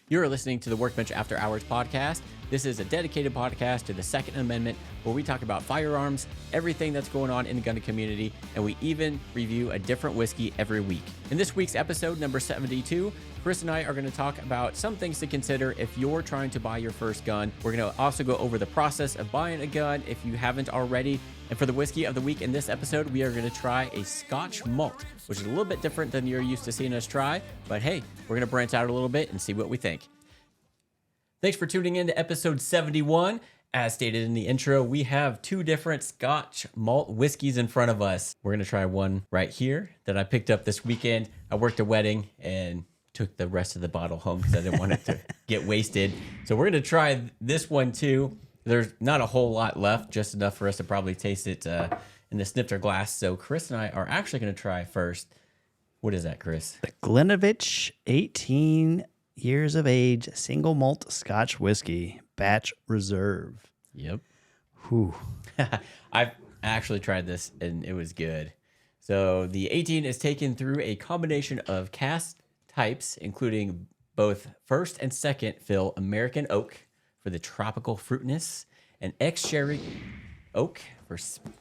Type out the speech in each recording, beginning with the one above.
You're listening to the Workbench After Hours podcast. This is a dedicated podcast to the Second Amendment where we talk about firearms, everything that's going on in the gun community, and we even review a different whiskey every week. In this week's episode, number 72, Chris and I are going to talk about some things to consider if you're trying to buy your first gun. We're going to also go over the process of buying a gun if you haven't already. And for the whiskey of the week in this episode, we are going to try a Scotch Malt, which is a little bit different than you're used to seeing us try. But hey, we're going to branch out a little bit and see what we think. Thanks for tuning in to episode 71. As stated in the intro, we have two different Scotch Malt whiskeys in front of us. We're going to try one right here that I picked up this weekend. I worked a wedding and took the rest of the bottle home because I didn't want it to get wasted. So we're going to try this one too. There's not a whole lot left, just enough for us to probably taste it in the snifter glass. So Chris and I are actually going to try first. What is that, Chris? The Glenlivet 18 years of age single malt Scotch whiskey, batch reserve. Yep. Whew. I've actually tried this and it was good. So the 18 is taken through a combination of cask types, including both first and second fill American oak for the tropical fruitness and ex-sherry oak for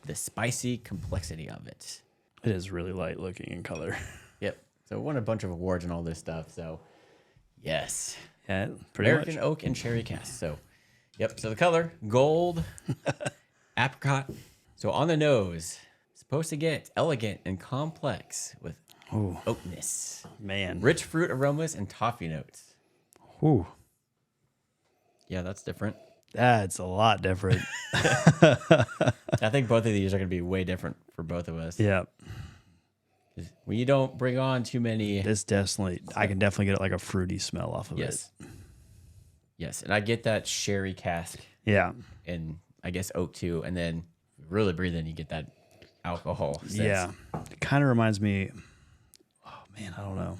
the spicy complexity of it. It is really light looking in color. Yep. So it won a bunch of awards and all this stuff. So yes. Yeah, pretty American much. oak and sherry cask. So yep. So the color, gold, apricot. So on the nose, supposed to get elegant and complex with oakness. Man. Rich fruit aromas and toffee notes. Whew. Yeah, that's different. That's a lot different. I think both of these are going to be way different for both of us. Yeah. When you don't bring on too many. This definitely, I can definitely get like a fruity smell off of it. Yes. And I get that sherry cask. Yeah. And I guess oak too. And then really breathe in, you get that alcohol sense. Yeah. It kind of reminds me, oh man, I don't know.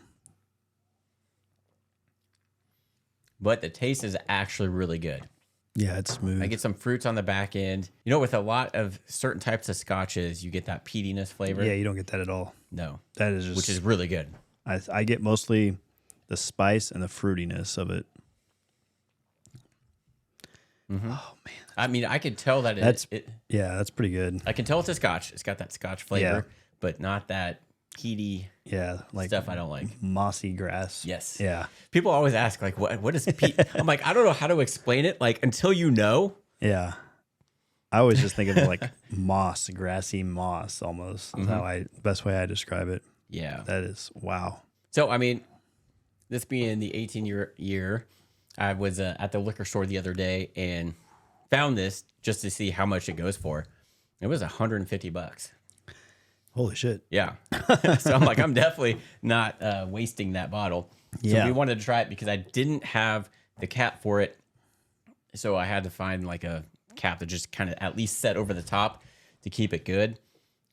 But the taste is actually really good. Yeah, it's smooth. I get some fruits on the back end. You know, with a lot of certain types of scotches, you get that peatiness flavor. Yeah, you don't get that at all. No. That is just, which is really good. I get mostly the spice and the fruitiness of it. Mm-hmm. Oh man, I mean, I could tell that yeah, that's pretty good. I can tell it's a scotch. It's got that scotch flavor, but not that peaty like stuff I don't like. Mossy grass. Yes. Yeah. People always ask, like, what is peat? I'm like, I don't know how to explain it. Like, until you know. Yeah. I always just think of it like moss, grassy moss almost. That's how best way I describe it. Yeah. That is, wow. So, I mean, this being the 18-year, I was at the liquor store the other day and found this just to see how much it goes for. It was $150. Holy shit. Yeah. So I'm like, I'm definitely not wasting that bottle. So we wanted to try it because I didn't have the cap for it. So I had to find like a cap that just kind of at least set over the top to keep it good.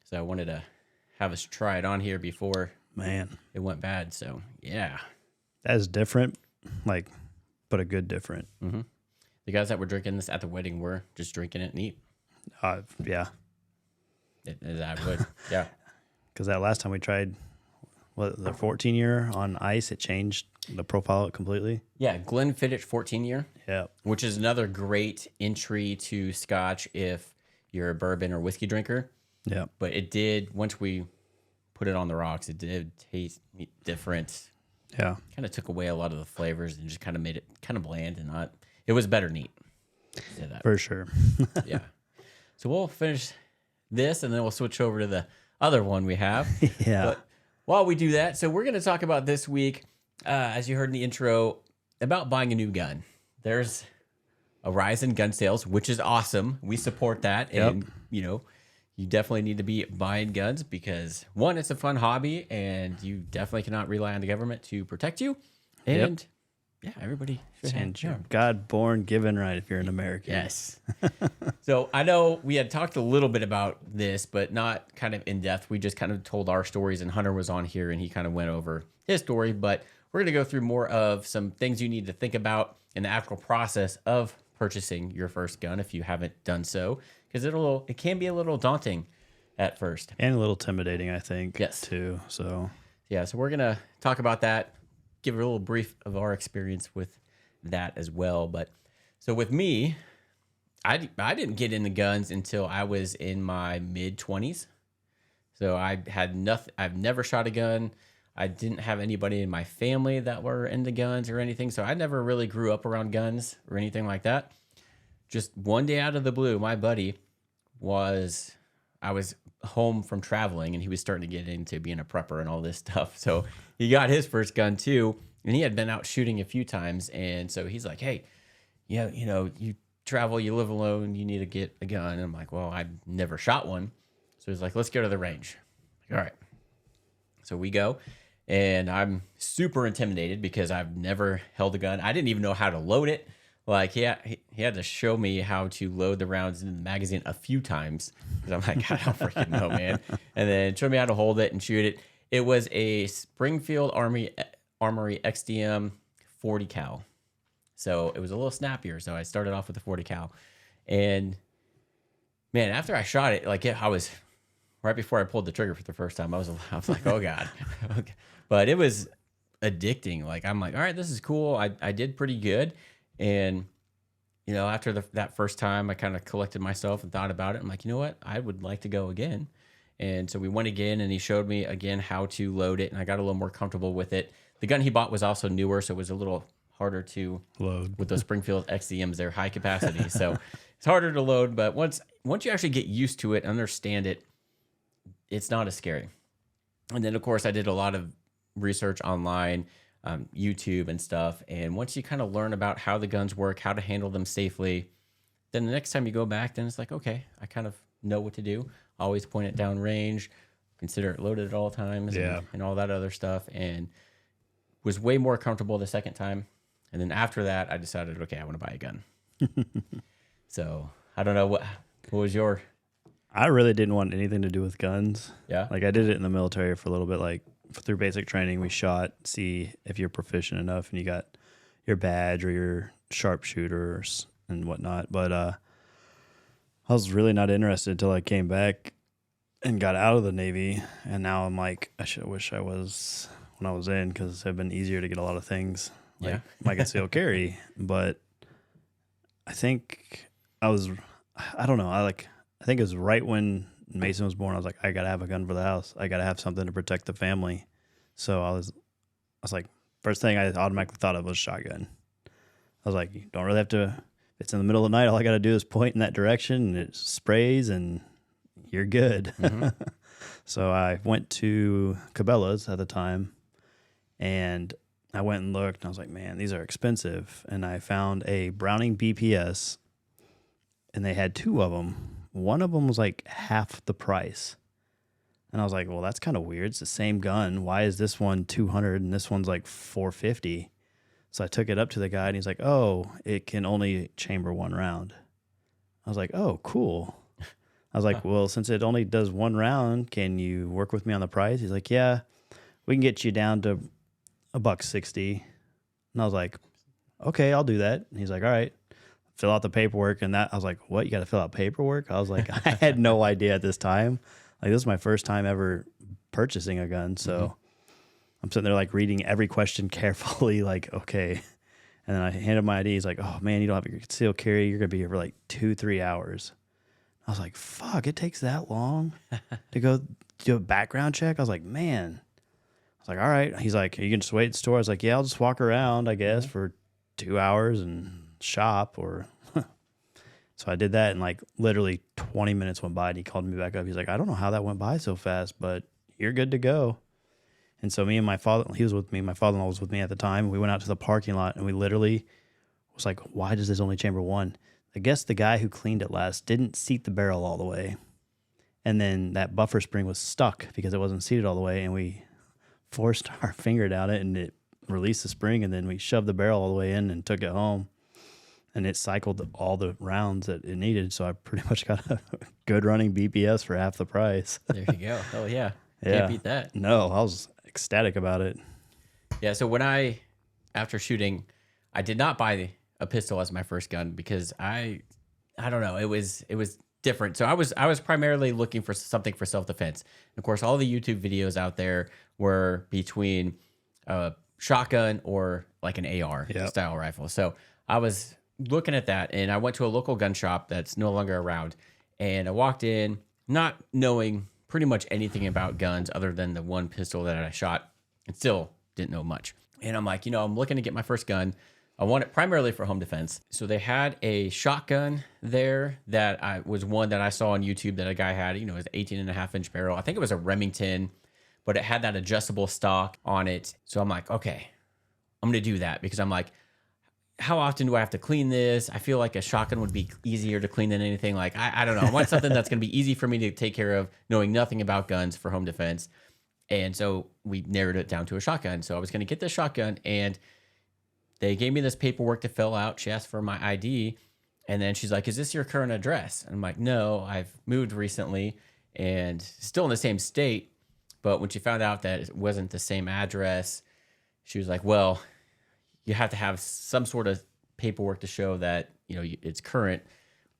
So I wanted to have us try it on here before it went bad. So yeah. That is different, like, but a good different. Mm-hmm. The guys that were drinking this at the wedding were just drinking it neat. Yeah. As I would. Yeah. Because that last time we tried the 14-year on ice, it changed the profile completely. Yeah, Glenlivet 14-year. Yeah. Which is another great entry to Scotch if you're a bourbon or whiskey drinker. Yeah. But it did, once we put it on the rocks, it did taste different. Yeah. Kind of took away a lot of the flavors and just kind of made it kind of bland and not. It was better neat. Say that. For sure. Yeah. So we'll finish this and then we'll switch over to the other one we have. Yeah. But while we do that, so we're going to talk about this week, as you heard in the intro, about buying a new gun. There's a rise in gun sales, which is awesome. We support that. Yep. And, you know, you definitely need to be buying guns because, one, it's a fun hobby and you definitely cannot rely on the government to protect you. And, yeah, everybody should have. God-born, given right if you're an American. Yes. So I know we had talked a little bit about this, but not kind of in depth. We just kind of told our stories, and Hunter was on here, and he kind of went over his story. But we're going to go through more of some things you need to think about in the actual process of purchasing your first gun if you haven't done so, because it can be a little daunting at first. And a little intimidating, I think, yes, too. So yeah, so we're going to talk about that give a little brief of our experience with that as well. But so with me, I didn't get into guns until I was in my mid-20s. So I had nothing. I've never shot a gun. I didn't have anybody in my family that were into guns or anything. So I never really grew up around guns or anything like that. Just one day out of the blue, my buddy I was home from traveling, and he was starting to get into being a prepper and all this stuff. So he got his first gun too, and he had been out shooting a few times. And so he's like, hey, yeah, you travel, you live alone, you need to get a gun. And I'm like, well, I've never shot one. So he's like, let's go to the range. Like, all right. So we go, and I'm super intimidated because I've never held a gun. I didn't even know how to load it. Like, he had to show me how to load the rounds in the magazine a few times. Because I'm like, I don't freaking know, man. And then showed me how to hold it and shoot it. It was a Springfield Armory XDM 40 cal. So it was a little snappier. So I started off with a 40 cal. And man, after I shot it, like I was right before I pulled the trigger for the first time, I was like, oh God. Okay. But it was addicting. Like, I'm like, all right, this is cool. I did pretty good. And, after that first time, I kind of collected myself and thought about it. I'm like, you know what? I would like to go again. And so we went again, and he showed me again how to load it, and I got a little more comfortable with it. The gun he bought was also newer, so it was a little harder to load with those Springfield XDMs. They're high capacity, so it's harder to load. But once you actually get used to it, understand it, it's not as scary. And then, of course, I did a lot of research online, YouTube and stuff. And once you kind of learn about how the guns work, how to handle them safely, then the next time you go back, then it's like, okay, I kind of know what to do. Always point it down range, consider it loaded at all times, and all that other stuff. And was way more comfortable the second time. And then after that, I decided, okay, I want to buy a gun. So I don't know what was your... I really didn't want anything to do with guns. Yeah. Like, I did it in the military for a little bit. Like, through basic training, we shot, see if you're proficient enough and you got your badge or your sharpshooters and whatnot. But I was really not interested until I came back and got out of the Navy. And now I'm like, wish I was when I was in, because it'd been easier to get a lot of things like my concealed carry. But I think I don't know. I think it was right when Mason was born. I was like, I got to have a gun for the house. I got to have something to protect the family. So I was like, first thing I automatically thought of was shotgun. I was like, you don't really have to, if it's in the middle of the night, all I got to do is point in that direction and it sprays and you're good. Mm-hmm. So I went to Cabela's at the time, and I went and looked, and I was like, man, these are expensive. And I found a Browning BPS, and they had two of them. One of them was like half the price. And I was like, well, that's kind of weird. It's the same gun. Why is this one $200 and this one's like $450? So I took it up to the guy, and he's like, oh, it can only chamber one round. I was like, oh, cool. I was like, well, since it only does one round, can you work with me on the price? He's like, yeah, we can get you down to $160. And I was like, okay, I'll do that. And he's like, all right, fill out the paperwork. And that, I was like, what? You got to fill out paperwork? I was like, I had no idea at this time. Like, this is my first time ever purchasing a gun. So I'm sitting there like reading every question carefully, like, okay. And then I handed my ID. He's like, oh man, you don't have your concealed carry. You're going to be here for like 2-3 hours. I was like, fuck, it takes that long to go do a background check? I was like, man. I was like, all right. He's like, you can just wait at the store. I was like, yeah, I'll just walk around, I guess, for 2 hours and shop. Or so I did that, and like literally 20 minutes went by, and he called me back up. He's like, I don't know how that went by so fast, but you're good to go. And so me and my father, he was with me. My father-in-law was with me at the time. We went out to the parking lot, and we literally was like, why does this only chamber one? I guess the guy who cleaned it last didn't seat the barrel all the way. And then that buffer spring was stuck because it wasn't seated all the way. And we forced our finger down it, and it released the spring. And then we shoved the barrel all the way in and took it home. And it cycled all the rounds that it needed. So I pretty much got a good running BPS for half the price. There you go. Oh, yeah. Can't beat that. No, I was ecstatic about it. Yeah, so after shooting, I did not buy a pistol as my first gun because I don't know, it was different. So I was primarily looking for something for self-defense. And of course, all the YouTube videos out there were between shotgun or like an AR style rifle. So I was looking at that, and I went to a local gun shop that's no longer around, and I walked in not knowing pretty much anything about guns other than the one pistol that I shot, and still didn't know much. And I'm like, I'm looking to get my first gun. I want it primarily for home defense. So they had a shotgun there that was one that I saw on YouTube that a guy had, it was 18.5-inch barrel. I think it was a Remington, but it had that adjustable stock on it. So I'm like, okay, I'm going to do that, because I'm like, how often do I have to clean this? I feel like a shotgun would be easier to clean than anything. Like, I don't know. I want something that's going to be easy for me to take care of, knowing nothing about guns for home defense. And so we narrowed it down to a shotgun. So I was going to get this shotgun, and they gave me this paperwork to fill out. She asked for my ID, and then she's like, is this your current address? And I'm like, no, I've moved recently and still in the same state. But when she found out that it wasn't the same address, she was like, well, you have to have some sort of paperwork to show that, it's current.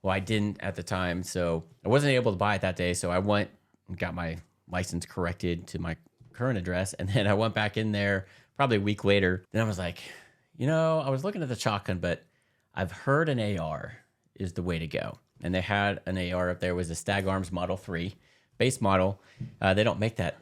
Well, I didn't at the time, so I wasn't able to buy it that day. So I went and got my license corrected to my current address. And then I went back in there probably a week later. Then I was like, I was looking at the shotgun, but I've heard an AR is the way to go. And they had an AR up there. It was a Stag Arms Model 3 base model. They don't make that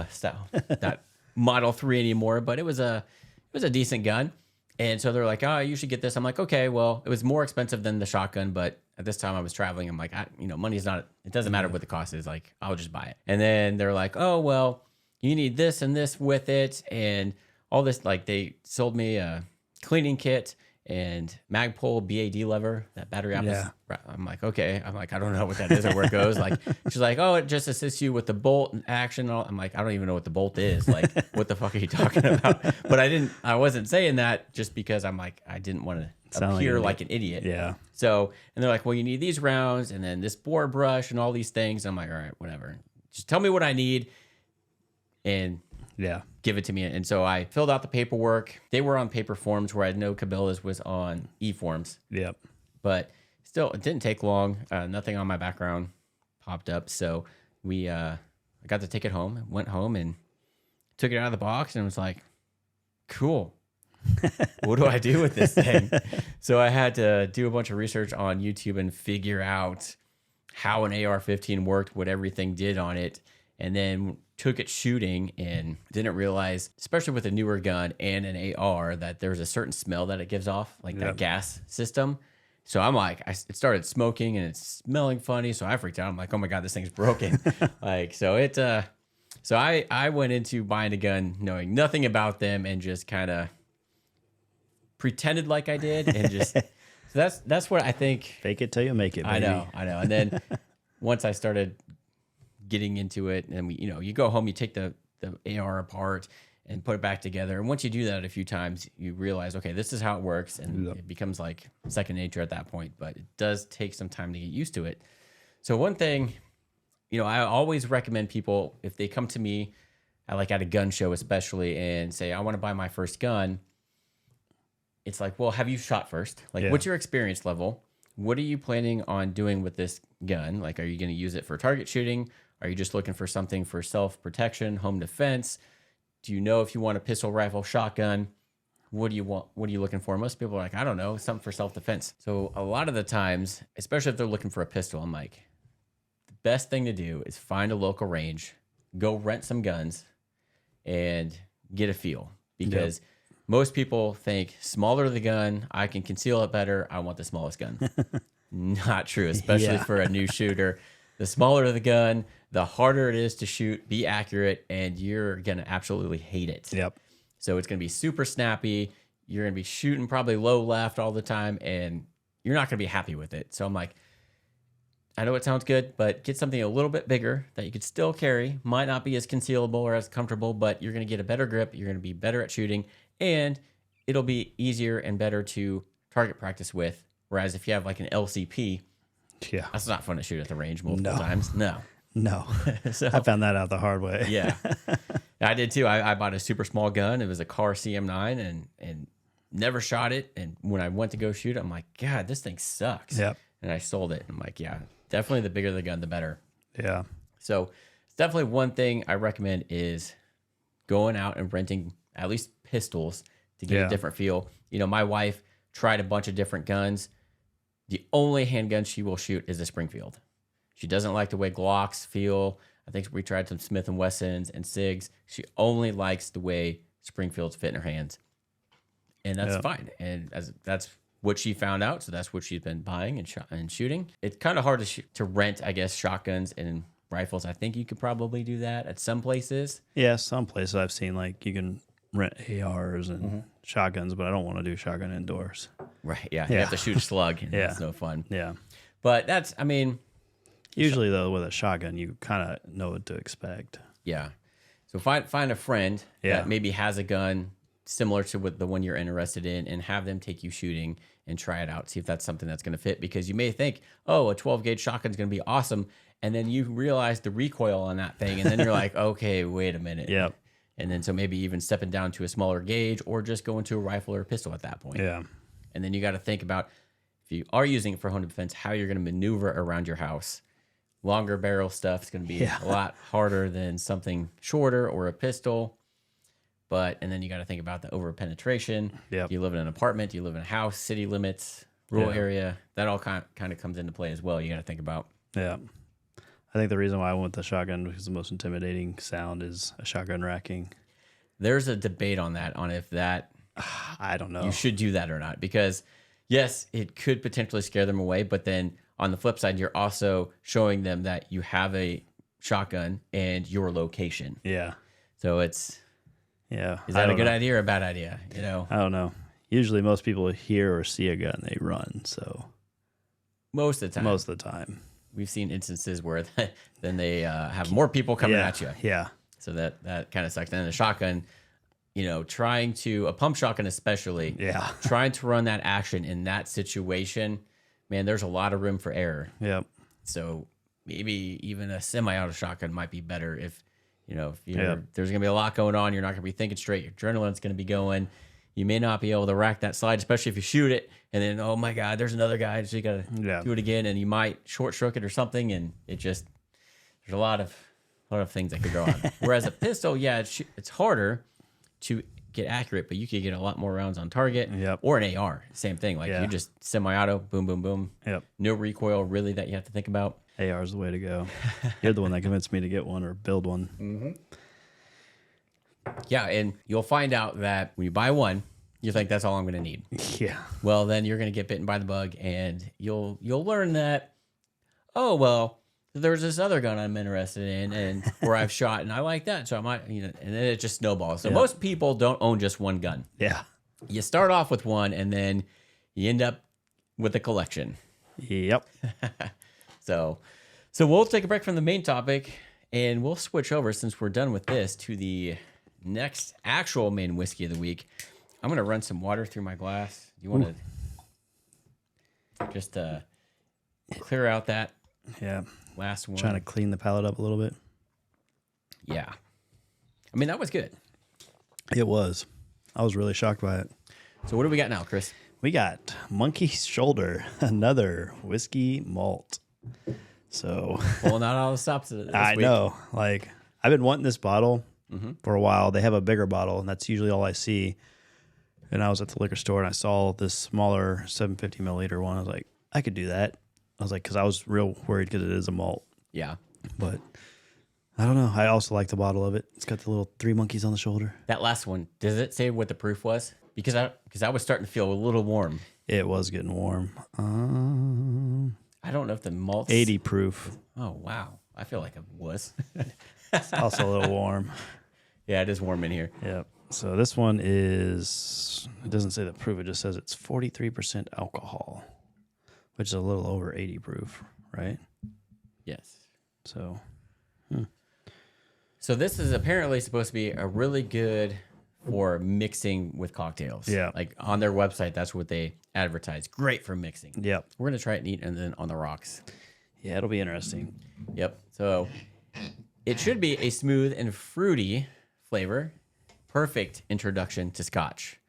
style, that Model 3 anymore, but it was a decent gun. And so they're like, oh, you should get this. I'm like, okay, well, it was more expensive than the shotgun, but at this time I was traveling. I'm like, money's not, it doesn't matter what the cost is. Like, I'll just buy it. And then they're like, oh, well, you need this and this with it. And all this, like, they sold me a cleaning kit and Magpul BAD lever, that battery opposite. Yeah. I'm like, okay. I'm like, I don't know what that is or where it goes. Like, she's like, oh, it just assists you with the bolt and action. I'm like, I don't even know what the bolt is. Like, what the fuck are you talking about? But I wasn't saying that just because I'm like, I didn't want to appear like an idiot. Yeah. So, and they're like, well, you need these rounds and then this bore brush and all these things. I'm like, all right, whatever. Just tell me what I need and give it to me. And so I filled out the paperwork. They were on paper forms, where I know Cabela's was on e-forms. Yep. But still, it didn't take long. Nothing on my background popped up. So I got to take it home, went home and took it out of the box and was like, cool. What do I do with this thing? So I had to do a bunch of research on YouTube and figure out how an AR-15 worked, what everything did on it. And then took it shooting and didn't realize, especially with a newer gun and an AR, that there's a certain smell that it gives off, like that gas system. So I'm like, it started smoking and it's smelling funny. So I freaked out. I'm like, oh my God, this thing's broken. So I went into buying a gun knowing nothing about them and just kind of pretended like I did. And just, so that's what I think. Fake it till you make it, baby. I know. And then once I started getting into it, and you go home, you take the AR apart and put it back together. And once you do that a few times, you realize, okay, this is how it works. And it becomes like second nature at that point, but it does take some time to get used to it. So one thing, I always recommend people, if they come to me at a gun show, especially, and say, I want to buy my first gun. It's like, well, have you shot first? What's your experience level? What are you planning on doing with this gun? Like, are you going to use it for target shooting? Are you just looking for something for self-protection, home defense? Do you know if you want a pistol, rifle, shotgun? What do you want? What are you looking for? Most people are like, I don't know, something for self-defense. So a lot of the times, especially if they're looking for a pistol, I'm like, the best thing to do is find a local range, go rent some guns, and get a feel. Because most people think, smaller the gun, I can conceal it better, I want the smallest gun. Not true, especially for a new shooter. The smaller the gun, the harder it is to shoot, be accurate, and you're going to absolutely hate it. Yep. So it's going to be super snappy. You're going to be shooting probably low left all the time, and you're not going to be happy with it. So I'm like, I know it sounds good, but get something a little bit bigger that you could still carry. Might not be as concealable or as comfortable, but you're going to get a better grip. You're going to be better at shooting, and it'll be easier and better to target practice with. Whereas if you have like an LCP, that's not fun to shoot at the range multiple times. No. So, I found that out the hard way. Yeah. I did too. I bought a super small gun. It was a Car CM9 and never shot it. And when I went to go shoot it, I'm like, God, this thing sucks. Yep. And I sold it. I'm like, yeah, definitely the bigger the gun, the better. Yeah. So it's definitely one thing I recommend is going out and renting at least pistols, to get a different feel. You know, my wife tried a bunch of different guns. The only handgun she will shoot is a Springfield. She doesn't like the way Glocks feel. I think we tried some Smith & Wessons and SIGs. She only likes the way Springfields fit in her hands. And that's fine. And that's what she found out. So that's what she's been buying and shooting. It's kind of hard to rent, I guess, shotguns and rifles. I think you could probably do that at some places. Yeah, some places I've seen, like, you can rent ARs and shotguns, but I don't want to do shotgun indoors. Right, yeah. You have to shoot a slug, and that's no fun. Yeah. But that's, I mean... Usually, though, with a shotgun, you kind of know what to expect. Yeah. So find a friend that maybe has a gun similar to the one you're interested in, and have them take you shooting and try it out. See if that's something that's going to fit, because you may think, oh, a 12-gauge shotgun is going to be awesome, and then you realize the recoil on that thing, and then you're like, okay, wait a minute. Yep. And then so maybe even stepping down to a smaller gauge, or just going to a rifle or a pistol at that point. Yeah. And then you got to think about, if you are using it for home defense, how you're going to maneuver around your house. Longer barrel stuff is going to be a lot harder than something shorter or a pistol. And then you got to think about the over penetration. Yep. Do you live in an apartment? Do you live in a house? City limits, rural area? That all kind of comes into play as well. You got to think about. Yeah. I think the reason why I went with the shotgun, because the most intimidating sound is a shotgun racking. There's a debate on that, on if that... I don't know. You should do that or not, because yes, it could potentially scare them away, but then on the flip side, you're also showing them that you have a shotgun and your location. Yeah. So it's... Yeah. Is that a good idea or a bad idea? You know, I don't know. Usually most people hear or see a gun, they run. So most of the time, we've seen instances where then they have more people coming at you. Yeah. So that kind of sucks. And the shotgun, you know, a pump shotgun especially, trying to run that action in that situation, man, there's a lot of room for error. Yep. So maybe even a semi-auto shotgun might be better if there's going to be a lot going on. You're not going to be thinking straight. Your adrenaline's going to be going. You may not be able to rack that slide, especially if you shoot it and then, oh my God, there's another guy. So you got to do it again, and you might short stroke it or something. And there's a lot of things that could go on. Whereas a pistol, it's harder to get accurate, but you could get a lot more rounds on target. Yep. Or an AR, same thing. Like you just semi-auto, boom, boom, boom. Yep. No recoil really that you have to think about. AR is the way to go. You're the one that convinced me to get one or build one. Mm-hmm. Yeah, and you'll find out that when you buy one, you think that's all I'm going to need. Yeah. Well, then you're going to get bitten by the bug, and you'll learn that, oh, well, there's this other gun I'm interested in, and where I've shot, and I like that, so I might, and then it just snowballs. So most people don't own just one gun. Yeah. You start off with one, and then you end up with a collection. Yep. So we'll take a break from the main topic, and we'll switch over, since we're done with this, to the next actual main whiskey of the week. I'm going to run some water through my glass. You want to just clear out that last one? Trying to clean the palate up a little bit. Yeah. I mean, that was good. It was. I was really shocked by it. So what do we got now, Chris? We got Monkey Shoulder, another whiskey malt. So pulling out all the stops this I week. know. Like, I've been wanting this bottle for a while. They have a bigger bottle, and that's usually all I see. And I was at the liquor store, and I saw this smaller 750 milliliter one. I was like, I could do that. I was like, because I was real worried because it is a malt. Yeah. But I don't know. I also like the bottle of it. It's got the little 3 monkeys on the shoulder. That last one, does it say what the proof was? Because I was starting to feel a little warm. It was getting warm. I don't know if the malt's 80 proof. Oh, wow. I feel like it was. It's also a little warm. Yeah, it is warm in here. Yep. So this one is, it doesn't say the proof. It just says it's 43% alcohol, which is a little over 80 proof, right? Yes. So. So this is apparently supposed to be a really good for mixing with cocktails. Yeah. Like on their website, that's what they advertise. Great for mixing. Yep. We're going to try it neat and then on the rocks. Yeah, it'll be interesting. Yep. So it should be a smooth and fruity flavor. Perfect introduction to Scotch.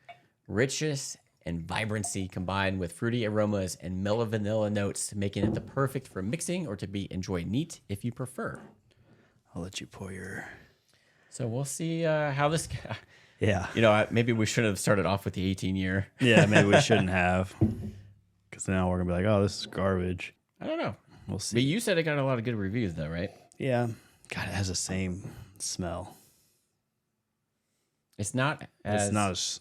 Richness and vibrancy combined with fruity aromas and mellow vanilla notes, making it the perfect for mixing or to be enjoyed neat if you prefer. I'll let you pour your... So we'll see how this... Yeah. Maybe we should have started off with the 18-year. Yeah, maybe we shouldn't have. Because now we're going to be like, oh, this is garbage. I don't know. We'll see. But you said it got a lot of good reviews, though, right? Yeah. God, it has the same smell. It's not as... It's not as...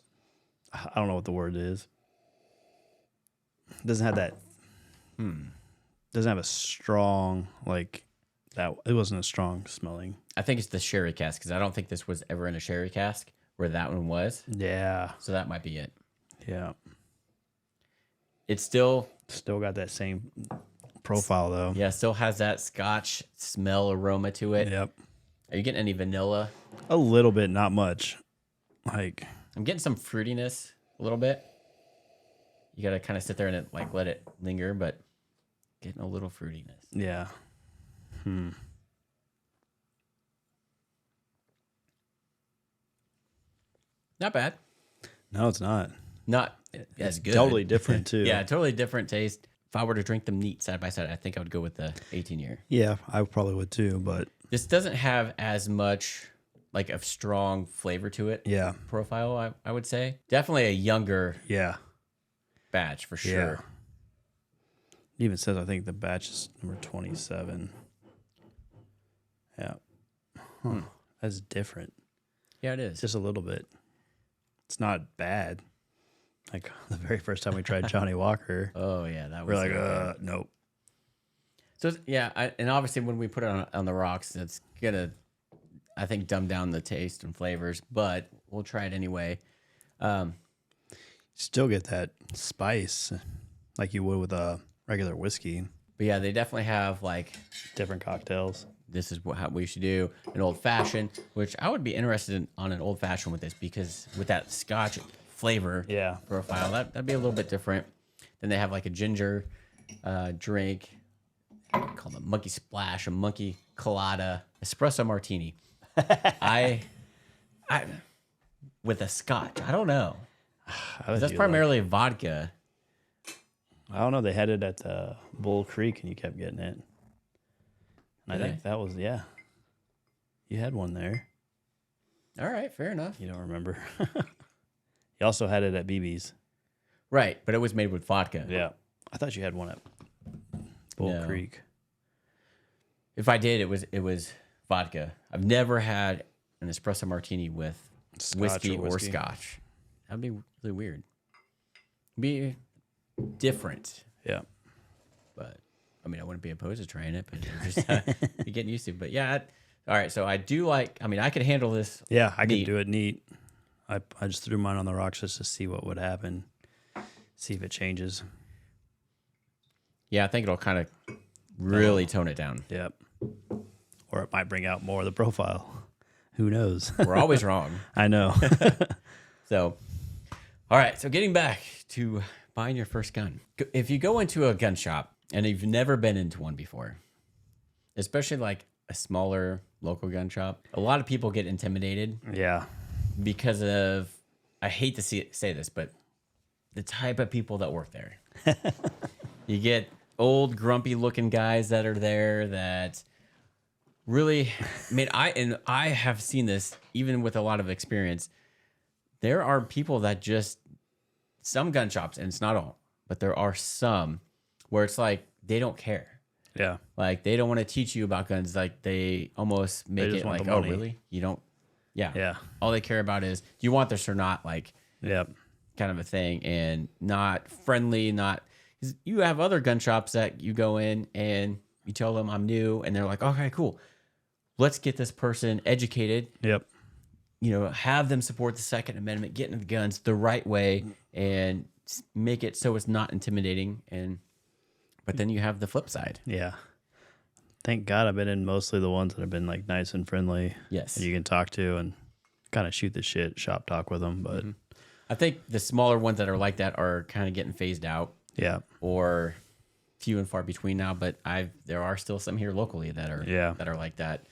I don't know what the word is. It doesn't have that... Doesn't have a strong, like... that. It wasn't a strong smelling. I think it's the sherry cask, because I don't think this was ever in a sherry cask where that one was. Yeah. So that might be it. Yeah. It's still got that same profile, though. Yeah, still has that Scotch smell aroma to it. Yep. Are you getting any vanilla? A little bit, not much. Like, I'm getting some fruitiness a little bit. You got to kind of sit there and let it linger, but getting a little fruitiness. yeah. Not bad. No, it's not. Not as good. Totally different, too. Yeah, totally different taste. If I were to drink them neat side by side, I think I would go with the 18-year. Yeah, I probably would, too, but... This doesn't have as much like a strong flavor to it. Yeah. Profile, I would say. Definitely a younger Yeah. batch for sure. Yeah. It even says, I think the batch is number 27. Yeah. Huh. That's different. Yeah, it is. Just a little bit. It's not bad. Like the very first time we tried Johnny Walker, Oh, yeah. That we're was like, nope. So, yeah, and obviously when we put it on the rocks, it's going to, I think, dumb down the taste and flavors, but we'll try it anyway. Still get that spice like you would with a regular whiskey. But, yeah, they definitely have, like, Different cocktails. this is how we should do an old fashioned, which I would be interested on an old fashioned with this, because with that Scotch flavor Yeah. profile, that'd be a little bit different. Then they have like a ginger drink called a monkey splash, a monkey colada, espresso martini. I with a Scotch. I don't know. That's primarily vodka. I don't know. They had it at Bull Creek, and you kept getting it. And I think that was, yeah. You had one there. All right, fair enough. You don't remember. You also had it at BB's. Right, but it was made with vodka. Yeah. I thought you had one at Bull Creek. If I did, it was vodka. I've never had an espresso martini with whiskey or Scotch. That'd be really weird. Be different. Yeah. But I mean, I wouldn't be opposed to trying it, but just be getting used to. But yeah, all right. So I do like. I mean, I could handle this. Yeah, I could do it neat. I just threw mine on the rocks just to see what would happen, see if it changes. Yeah, I think it'll kind of really tone it down. Yep. Or it might bring out more of the profile. Who knows? We're always wrong. I know. So, all right. So getting back to buying your first gun. If you go into a gun shop and you've never been into one before, especially like a smaller local gun shop, a lot of people get intimidated. Yeah. Because of, I hate to say this, but the type of people that work there. You get old, grumpy-looking guys that are there that really, I mean, I have seen this even with a lot of experience. There are people that just, some gun shops, and it's not all, but there are some where it's like they don't care. Yeah. Like they don't want to teach you about guns. Like they almost make it like, oh, really? You don't? Yeah. Yeah. All they care about is, do you want this or not? Like, Yep. kind of a thing, and not friendly, not, 'cause you have other gun shops that you go in and you tell them I'm new, and they're like, okay, cool. Let's get this person educated. Yep. You know, have them support the Second Amendment, get into the guns the right way, and make it so it's not intimidating. But then you have the flip side. Yeah. Thank God I've been in mostly the ones that have been like nice and friendly. Yes. That you can talk to and kind of shoot the shit, shop talk with them. But I think the smaller ones that are like that are kind of getting phased out. yeah. Or few and far between now, but there are still some here locally that are like that.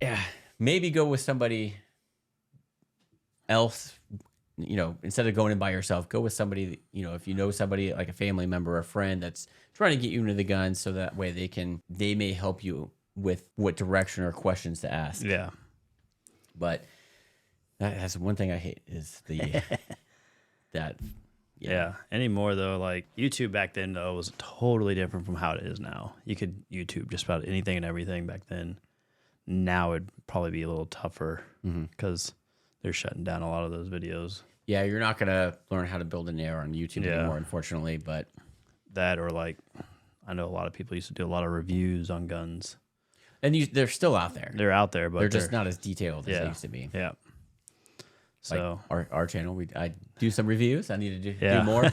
Yeah, maybe go with somebody else. You know, instead of going in by yourself, go with somebody. You know, if you know somebody like a family member or a friend that's trying to get you into the gun, so that way they may help you with what direction or questions to ask. Yeah. But That's one thing I hate is the that. Yeah. Anymore though, like YouTube back then though was totally different from how it is now. You could YouTube just about anything and everything back then. Now it'd probably be a little tougher because they're shutting down a lot of those videos. Yeah, you're not gonna learn how to build an AR on YouTube anymore, unfortunately. But that, or like, I know a lot of people used to do a lot of reviews on guns, and they're still out there. They're out there, but they're just not as detailed as they used to be. Yeah. So like our channel, I do some reviews. I need to do more.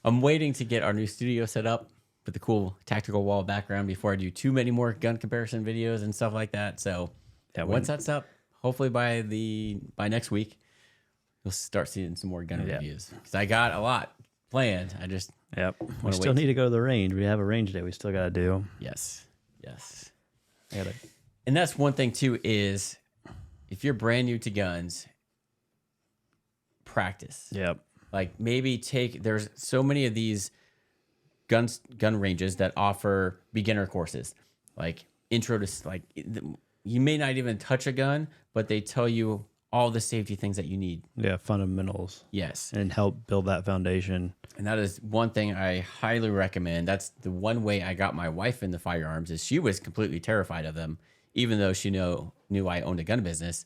I'm waiting to get our new studio set up with the cool tactical wall background before I do too many more gun comparison videos and stuff like that. So once that's up, hopefully by next week, you'll start seeing some more gun reviews. Because I got a lot planned. I just we still need to go to the range. We have a range day we still got to do. Yes. And that's one thing too is if you're brand new to guns, practice. Like maybe there's so many of these gun ranges that offer beginner courses, like intro to like you may not even touch a gun, but they tell you all the safety things that you need. Yeah, fundamentals. Yes. And help build that foundation. And that is one thing I highly recommend. That's the one way I got my wife into firearms is she was completely terrified of them, even though she knew I owned a gun business.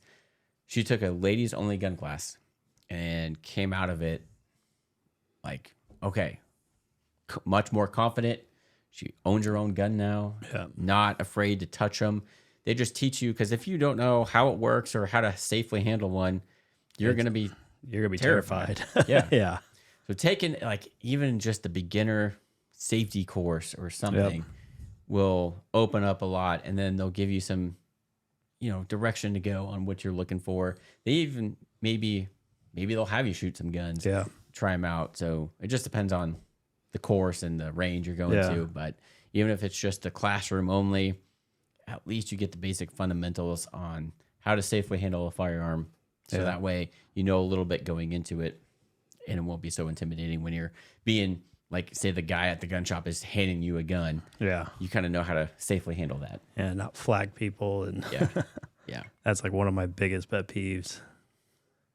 She took a ladies only gun class and came out of it like, okay, much more confident. She owns her own gun now, not afraid to touch them. They just teach you, because if you don't know how it works or how to safely handle one, you're going to be terrified. Yeah. So taking like even just the beginner safety course or something will open up a lot, and then they'll give you some, direction to go on what you're looking for. They even maybe they'll have you shoot some guns, try them out. So it just depends on the course and the range you're going to. But even if it's just a classroom only, at least you get the basic fundamentals on how to safely handle a firearm. So that way, a little bit going into it, and it won't be so intimidating when you're being like, say the guy at the gun shop is handing you a gun. Yeah. You kind of know how to safely handle that. And not flag people. And yeah. That's like one of my biggest pet peeves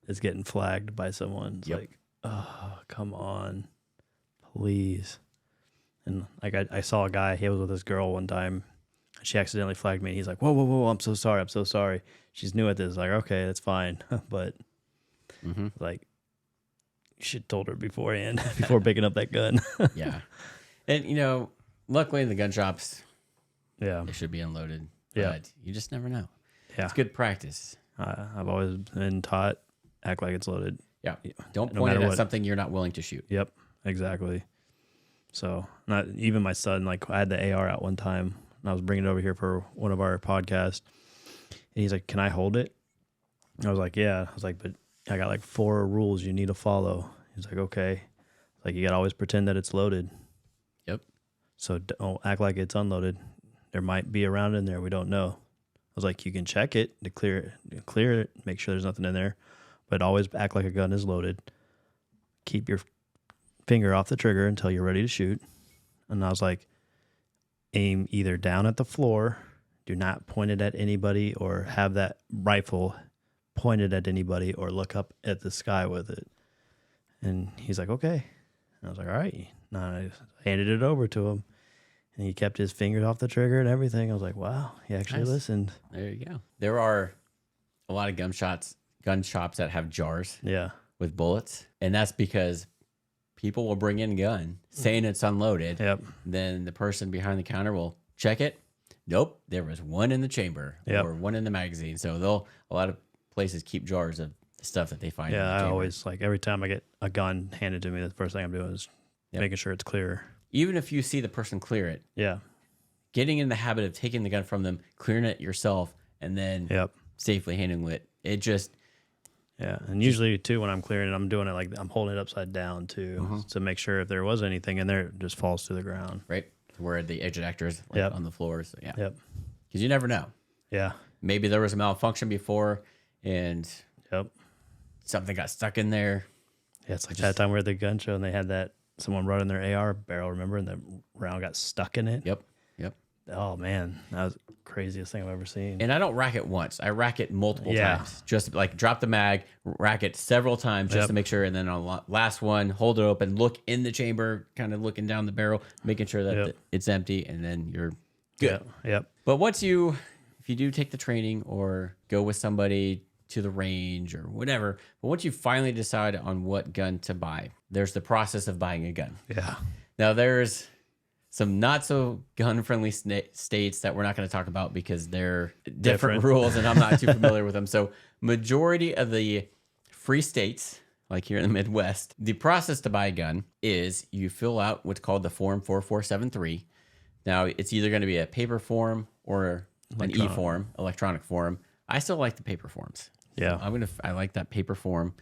is getting flagged by someone. It's like, oh, come on, please. And like I saw a guy, he was with this girl one time. She accidentally flagged me. He's like, whoa, I'm so sorry. She's new at this. Like, okay, that's fine. But like, you should have told her beforehand, before picking up that gun. Yeah. And, luckily in the gun shops, they should be unloaded. Yeah. But you just never know. Yeah. It's good practice. I've always been taught, act like it's loaded. Yeah. Don't point it at something you're not willing to shoot. Yep, exactly. So not even my son, like I had the AR out one time, and I was bringing it over here for one of our podcasts. And he's like, can I hold it? I was like, yeah. I was like, but I got like 4 rules you need to follow. He's like, okay. Like, you got to always pretend that it's loaded. Yep. So don't act like it's unloaded. There might be a round in there. We don't know. I was like, you can check it to clear it, make sure there's nothing in there, but always act like a gun is loaded. Keep your finger off the trigger until you're ready to shoot. And I was like, aim either down at the floor. Do not point it at anybody or have that rifle pointed at anybody or look up at the sky with it. And he's like, okay. And I was like, all right. And I handed it over to him, and he kept his fingers off the trigger and everything. I was like, wow, he actually listened. There you go. There are a lot of gun shops that have jars with bullets. And that's because people will bring in a gun saying it's unloaded. Yep. Then the person behind the counter will check it. Nope, there was one in the chamber or one in the magazine. So a lot of places keep jars of stuff that they find. Yeah, I always, like, every time I get a gun handed to me, the first thing I'm doing is making sure it's clear. Even if you see the person clear it, getting in the habit of taking the gun from them, clearing it yourself, and then safely handling it. It just... Yeah, and usually, too, when I'm clearing it, I'm doing it like I'm holding it upside down, too, to make sure if there was anything in there, it just falls to the ground. Right, where the ejector is on the floor. So, Yep. Because you never know. Yeah. Maybe there was a malfunction before, and something got stuck in there. Yeah, it's like that time we were at the gun show, and they had someone running their AR barrel, remember, and the round got stuck in it. Yep. Oh man, that was the craziest thing I've ever seen. And I don't rack it once. I rack it multiple times. Just like drop the mag, rack it several times just to make sure. And then on the last one, hold it open, look in the chamber, kind of looking down the barrel, making sure that it's empty, and then you're good. Yep. But if you do take the training or go with somebody to the range or whatever, but once you finally decide on what gun to buy, there's the process of buying a gun. Yeah. Now there's some not so gun friendly states that we're not going to talk about because they're different rules and I'm not too familiar with them. So majority of the free states, like here in the Midwest, the process to buy a gun is you fill out what's called the Form 4473. Now it's either going to be a paper form or an e-form, electronic form. I still like the paper forms. Yeah. I like that paper form.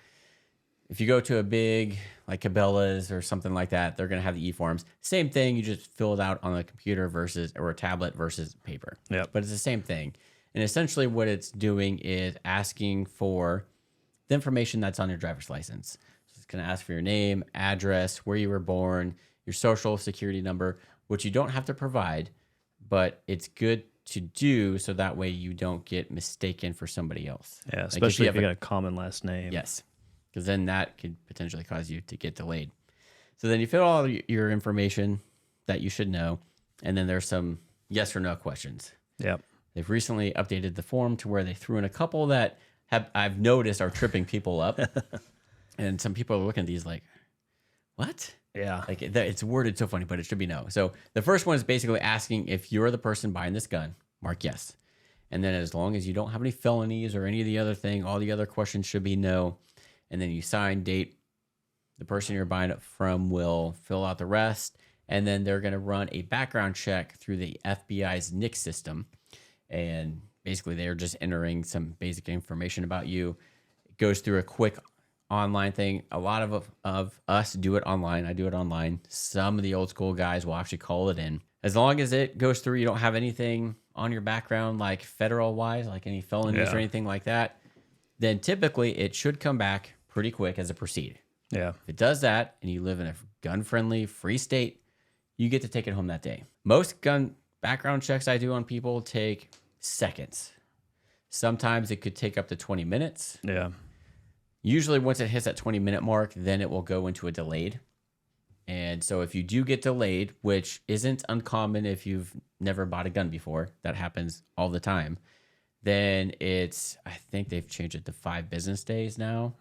If you go to a big, like Cabela's or something like that, they're going to have the e-forms. Same thing, you just fill it out on a computer or a tablet versus paper. Yeah. But it's the same thing. And essentially what it's doing is asking for the information that's on your driver's license. So it's going to ask for your name, address, where you were born, your social security number, which you don't have to provide, but it's good to do so that way you don't get mistaken for somebody else. Yeah, especially if you got a common last name. Yes. Because then that could potentially cause you to get delayed. So then you fill all your information that you should know, and then there's some yes or no questions. Yep. They've recently updated the form to where they threw in a couple that I've noticed are tripping people up. And some people are looking at these like, what? Yeah. Like it's worded so funny, but it should be no. So the first one is basically asking if you're the person buying this gun, mark yes. And then as long as you don't have any felonies or any of the other thing, all the other questions should be no. And then you sign, date, the person you're buying it from will fill out the rest. And then they're going to run a background check through the FBI's NICS system. And basically they're just entering some basic information about you. It goes through a quick online thing. A lot of us do it online. I do it online. Some of the old school guys will actually call it in. As long as it goes through, you don't have anything on your background like federal wise, like any felonies or anything like that, then typically it should come back pretty quick as a proceed. Yeah. If it does that and you live in a gun-friendly, free state, you get to take it home that day. Most gun background checks I do on people take seconds. Sometimes it could take up to 20 minutes. Yeah. Usually once it hits that 20-minute mark, then it will go into a delayed. And so if you do get delayed, which isn't uncommon if you've never bought a gun before, that happens all the time, then I think they've changed it to 5 business days now.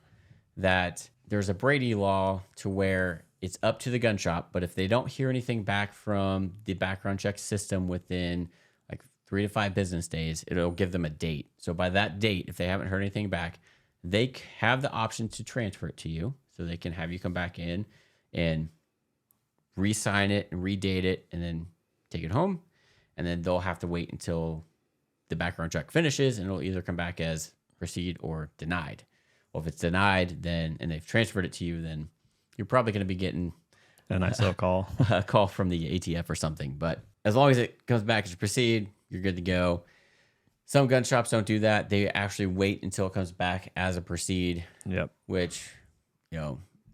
That there's a Brady law to where it's up to the gun shop, but if they don't hear anything back from the background check system within like 3 to 5 business days, it'll give them a date. So by that date, if they haven't heard anything back, they have the option to transfer it to you. So they can have you come back in and re-sign it and redate it and then take it home. And then they'll have to wait until the background check finishes and it'll either come back as proceed or denied. Well, if it's denied, then and they've transferred it to you, then you're probably going to be getting a nice little call, a call from the ATF or something. But as long as it comes back as proceed, you're good to go. Some gun shops don't do that. They actually wait until it comes back as a proceed. Yep. Which,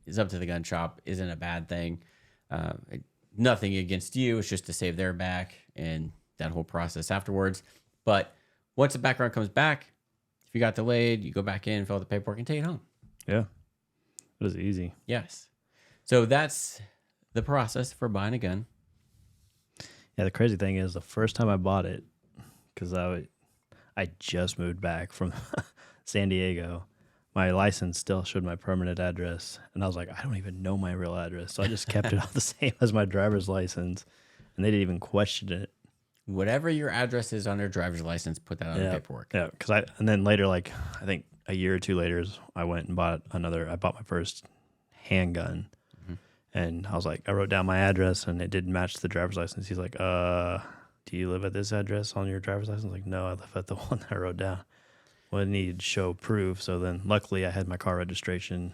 is up to the gun shop. Isn't a bad thing. Nothing against you. It's just to save their back and that whole process afterwards. But once the background comes back, if you got delayed, you go back in, fill out the paperwork, and take it home. Yeah. It was easy. Yes. So that's the process for buying a gun. Yeah, the crazy thing is the first time I bought it, because I just moved back from San Diego, my license still showed my permanent address. And I was like, I don't even know my real address. So I just kept it all the same as my driver's license. And they didn't even question it. Whatever your address is on your driver's license, put that on the paperwork. Yeah, and then later, like I think a year or two later, I went and bought my first handgun, and I was like, I wrote down my address, and it didn't match the driver's license. He's like, do you live at this address on your driver's license? Like, no, I live at the one that I wrote down. Well, I needed to show proof, so then luckily I had my car registration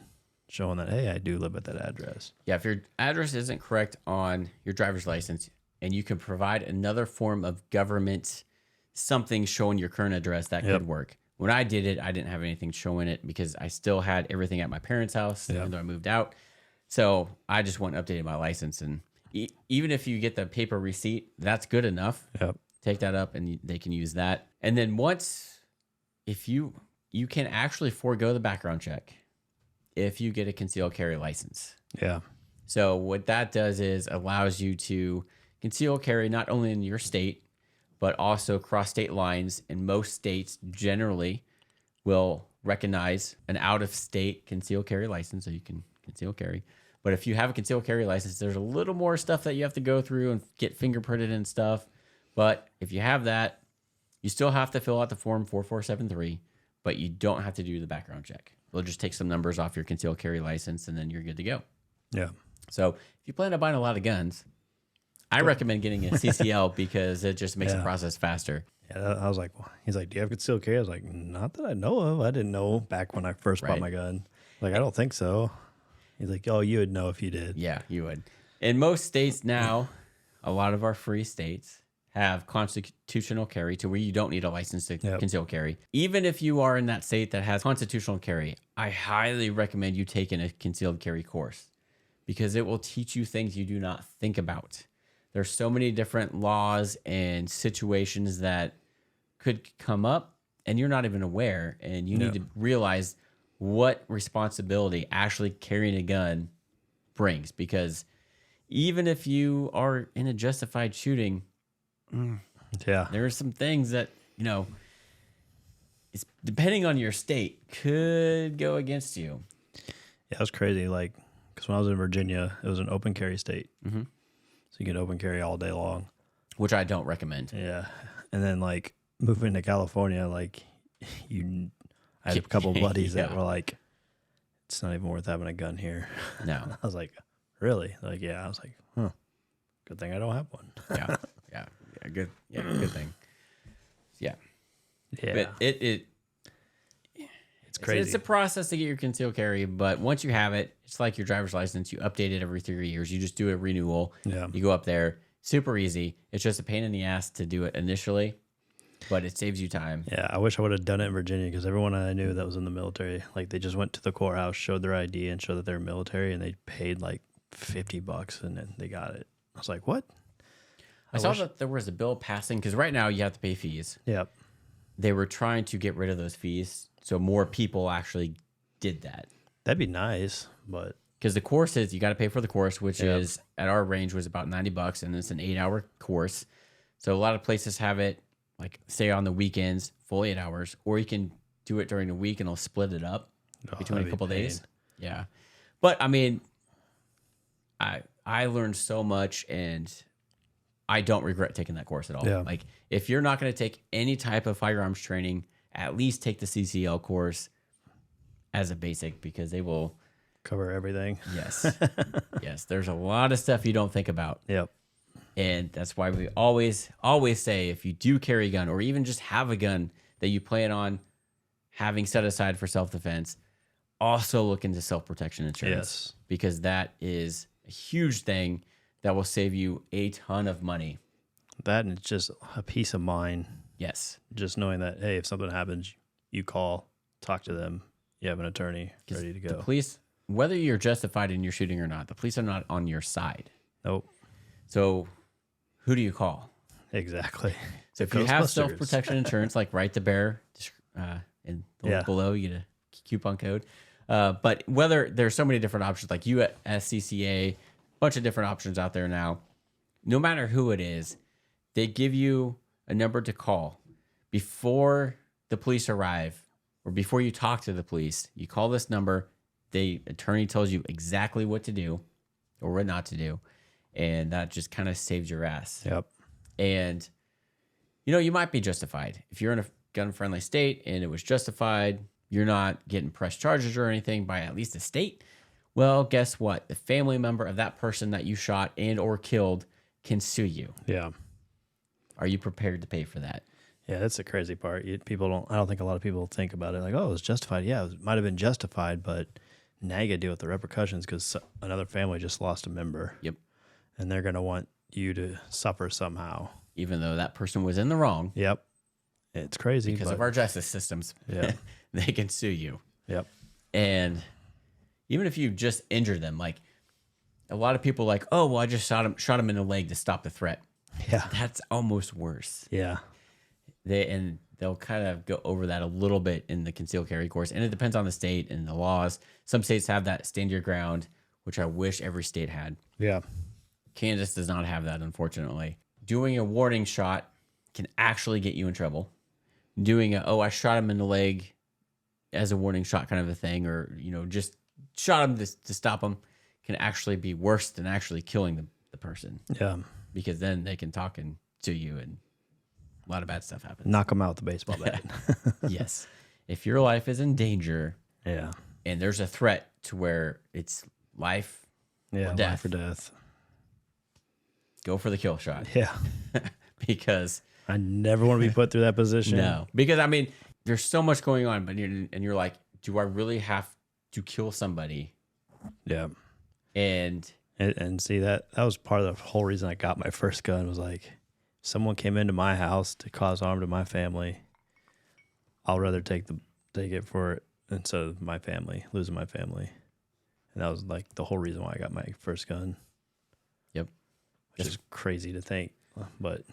showing that, hey, I do live at that address. Yeah, if your address isn't correct on your driver's license, and you can provide another form of government, something showing your current address, that could work. When I did it, I didn't have anything showing it because I still had everything at my parents' house, even though I moved out. So I just went and updated my license. And even if you get the paper receipt, that's good enough. Yep. take that up and they can use that. And then if you can actually forego the background check if you get a concealed carry license. Yeah. So what that does is allows you to conceal carry not only in your state, but also cross state lines. And most states generally will recognize an out-of-state concealed carry license, so you can conceal carry. But if you have a concealed carry license, there's a little more stuff that you have to go through and get fingerprinted and stuff. But if you have that, you still have to fill out the form 4473, but you don't have to do the background check. They'll just take some numbers off your concealed carry license, and then you're good to go. Yeah. So if you plan on buying a lot of guns, I recommend getting a CCL because it just makes the process faster. Yeah, I was like, he's like, do you have concealed carry? I was like, not that I know of. I didn't know back when I first bought my gun. Like, I don't think so. He's like, oh, you would know if you did. Yeah, you would. In most states now, a lot of our free states have constitutional carry to where you don't need a license to conceal carry. Even if you are in that state that has constitutional carry, I highly recommend you taking a concealed carry course because it will teach you things you do not think about. There's so many different laws and situations that could come up and you're not even aware, and you need to realize what responsibility actually carrying a gun brings, because even if you are in a justified shooting, there are some things that, it's depending on your state could go against you. Yeah, it was crazy. Like, because when I was in Virginia, it was an open carry state. Mm-hmm. So you could open carry all day long. Which I don't recommend. Yeah. And then, like, moving to California, like, I had a couple of buddies that were like, it's not even worth having a gun here. No. I was like, really? Like, yeah. I was like, good thing I don't have one. Good thing. Yeah. But it's crazy. It's a process to get your concealed carry, but once you have it, it's like your driver's license. You update it every 3 years. You just do a renewal. Yeah. You go up there. Super easy. It's just a pain in the ass to do it initially, but it saves you time. Yeah, I wish I would have done it in Virginia, because everyone I knew that was in the military, like, they just went to the courthouse, showed their ID, and showed that they're military, and they paid like $50, and then they got it. I was like, what? I saw that there was a bill passing, because right now you have to pay fees. Yep. They were trying to get rid of those fees, so more people actually did that. That'd be nice, but because the course is, you got to pay for the course, which is at our range was about $90, and it's an 8-hour course. So a lot of places have it, like, say on the weekends, full 8 hours, or you can do it during the week and they'll split it up between a couple days. Yeah. But I mean, I learned so much, and I don't regret taking that course at all. Yeah. Like, if you're not going to take any type of firearms training, at least take the CCL course as a basic, because they will cover everything. Yes. Yes. There's a lot of stuff you don't think about. Yep. And that's why we always say, if you do carry a gun, or even just have a gun that you plan on having set aside for self-defense, also look into self-protection insurance. Yes. Because that is a huge thing that will save you a ton of money. That, and it's just a peace of mind. Yes. Just knowing that, hey, if something happens, you call, talk to them, you have an attorney ready to go. The police, whether you're justified in your shooting or not, the police are not on your side. Nope. So who do you call? Exactly. So if you have self-protection insurance, like Right to Bear, in the link below, you get a coupon code. But whether there's so many different options, like USCCA, a bunch of different options out there now, no matter who it is, they give you a number to call before the police arrive, or before you talk to the police. You call this number. The attorney tells you exactly what to do or what not to do. And that just kind of saves your ass. Yep. And, you might be justified. If you're in a gun-friendly state and it was justified, you're not getting pressed charges or anything by at least the state. Well, guess what? The family member of that person that you shot and or killed can sue you. Yeah. Are you prepared to pay for that? Yeah, that's the crazy part. I don't think a lot of people think about it. Like, oh, it was justified. Yeah, it might have been justified, but now you got to deal with the repercussions, because another family just lost a member. Yep. And they're going to want you to suffer somehow. Even though that person was in the wrong. Yep. It's crazy. Because of our justice systems. Yeah. They can sue you. Yep. And even if you just injure them, like, a lot of people like, oh, well, I just shot him in the leg to stop the threat. Yeah. That's almost worse. Yeah. They'll kind of go over that a little bit in the concealed carry course, and it depends on the state and the laws. Some states have that stand your ground, which I wish every state had. Yeah. Kansas does not have that, unfortunately. Doing a warning shot can actually get you in trouble. Doing I shot him in the leg as a warning shot kind of a thing, or, just shot him to stop him, can actually be worse than actually killing the person. Yeah. Because then they can talk to you and a lot of bad stuff happens. Knock them out with a baseball bat. Yes. If your life is in danger Yeah. and there's a threat to where it's life Yeah. or death, Life or death. go for the kill shot. Yeah. Because I never want to be put through that position. no, because there's so much going on, but you're like, do I really have to kill somebody? Yeah. And see that was part of the whole reason I got my first gun was like, someone came into my house to cause harm to my family. I'll rather take it for it instead of my family, losing my family. And that was like the whole reason why I got my first gun. Yep. Which is crazy to think, but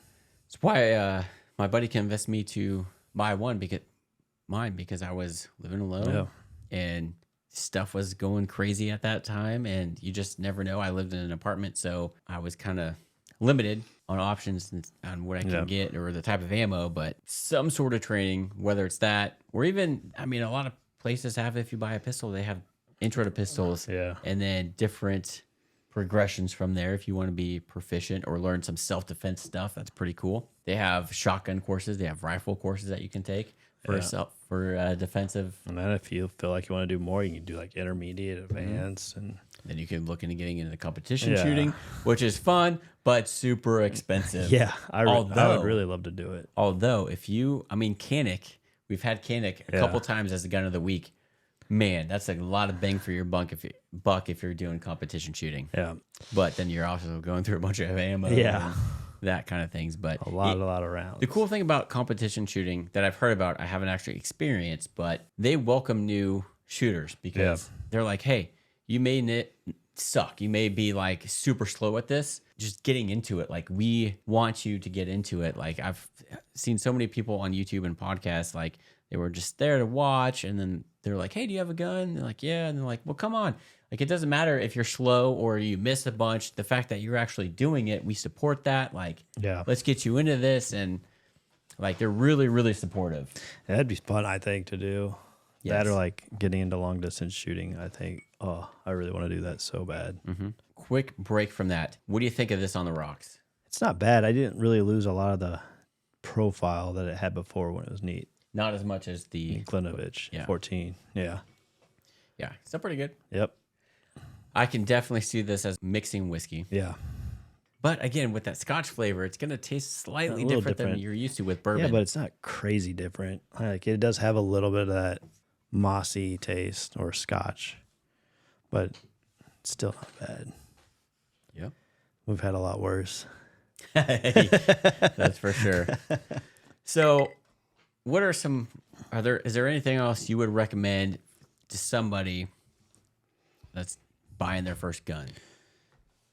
it's why my buddy convinced me to buy mine because I was living alone and stuff was going crazy at that time, and you just never know. I lived in an apartment, so I was kind of limited on options and on what I can get or the type of ammo, but some sort of training, whether it's that or even, a lot of places have, if you buy a pistol, they have intro to pistols and then different progressions from there. If you want to be proficient or learn some self-defense stuff, that's pretty cool. They have shotgun courses. They have rifle courses that you can take for defensive. And then if you feel like you want to do more, you can do like intermediate, advanced, and then you can look into getting into competition shooting, which is fun but super expensive. Yeah, I would really love to do it. Although if you, Canik, we've had Canik a couple times as the gun of the week. Man, that's a lot of bang for your buck if you're doing competition shooting. Yeah, but then you're also going through a bunch of ammo. Yeah. That kind of things. But a lot of rounds. The cool thing about competition shooting that I've heard about, I haven't actually experienced, but they welcome new shooters because they're like, hey, you may suck. You may be like super slow at this. Just getting into it. Like, we want you to get into it. Like, I've seen so many people on YouTube and podcasts, like, they were just there to watch, and then they're like, hey, do you have a gun? And they're like, yeah. And they're like, well, come on. Like, it doesn't matter if you're slow or you miss a bunch. The fact that you're actually doing it, we support that. Like, let's get you into this. And, like, they're really, really supportive. That'd be fun, I think, to do. Yes. That or, like, getting into long-distance shooting, I think. Oh, I really want to do that so bad. Mm-hmm. Quick break from that. What do you think of this on the rocks? It's not bad. I didn't really lose a lot of the profile that it had before when it was neat. Not as much as the Glenlivet 14. Yeah. Yeah, still pretty good. Yep. I can definitely see this as mixing whiskey. Yeah. But again, with that Scotch flavor, it's going to taste slightly different than you're used to with bourbon. Yeah, but it's not crazy different. Like, it does have a little bit of that mossy taste or Scotch, but it's still not bad. Yep. We've had a lot worse. Hey, that's for sure. So, what are is there anything else you would recommend to somebody that's buying their first gun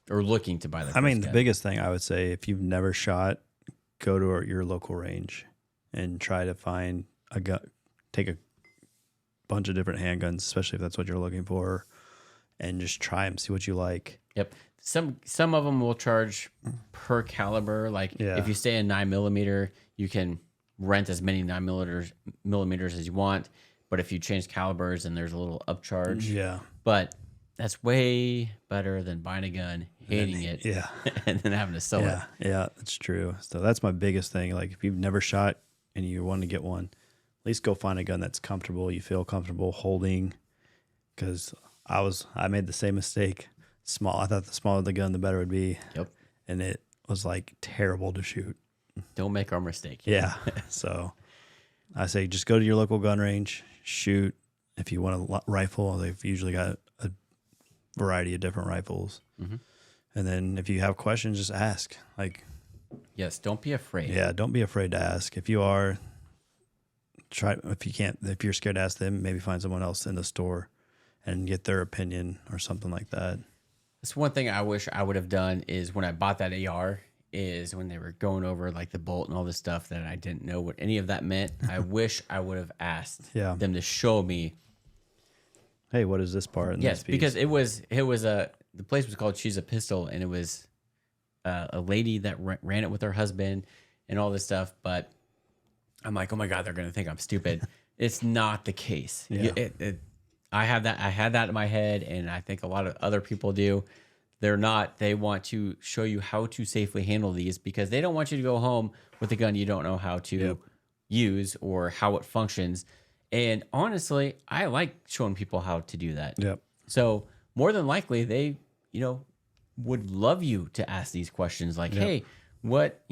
or looking to buy their first gun? The biggest thing I would say, if you've never shot, go to your local range and try to find a gun, take a bunch of different handguns, especially if that's what you're looking for, and just try them, see what you like. Yep. Some of them will charge per caliber. Like if you stay in 9mm, you can rent as many 9mm as you want. But if you change calibers, then there's a little upcharge. Yeah. But that's way better than buying a gun, hating it, and then having to sell it. Yeah, that's true. So that's my biggest thing. Like, if you've never shot and you want to get one, at least go find a gun that's comfortable, you feel comfortable holding. Because I made the same mistake. I thought the smaller the gun, the better it would be. Yep. And it was like terrible to shoot. Don't make our mistake. Yeah. So I say just go to your local gun range, shoot. If you want a rifle, they've usually got a variety of different rifles. Mm-hmm. And then if you have questions, just ask. Like, yes, don't be afraid. Yeah, don't be afraid to ask. If you are, if you're scared to ask them, maybe find someone else in the store and get their opinion or something like that. That's one thing I wish I would have done is when I bought that AR is when they were going over like the bolt and all this stuff that I didn't know what any of that meant. I wish I would have asked them to show me. Hey, what is this part? In Yes, this piece? because it was the place was called She's a Pistol, and it was a lady that ran it with her husband and all this stuff. But I'm like, oh my God, they're gonna think I'm stupid. It's not the case. Yeah. I had that in my head, and I think a lot of other people do. They're not. They want to show you how to safely handle these because they don't want you to go home with a gun you don't know how to use or how it functions. And honestly, I like showing people how to do that. Yep. So more than likely, they, would love you to ask these questions like, hey, what,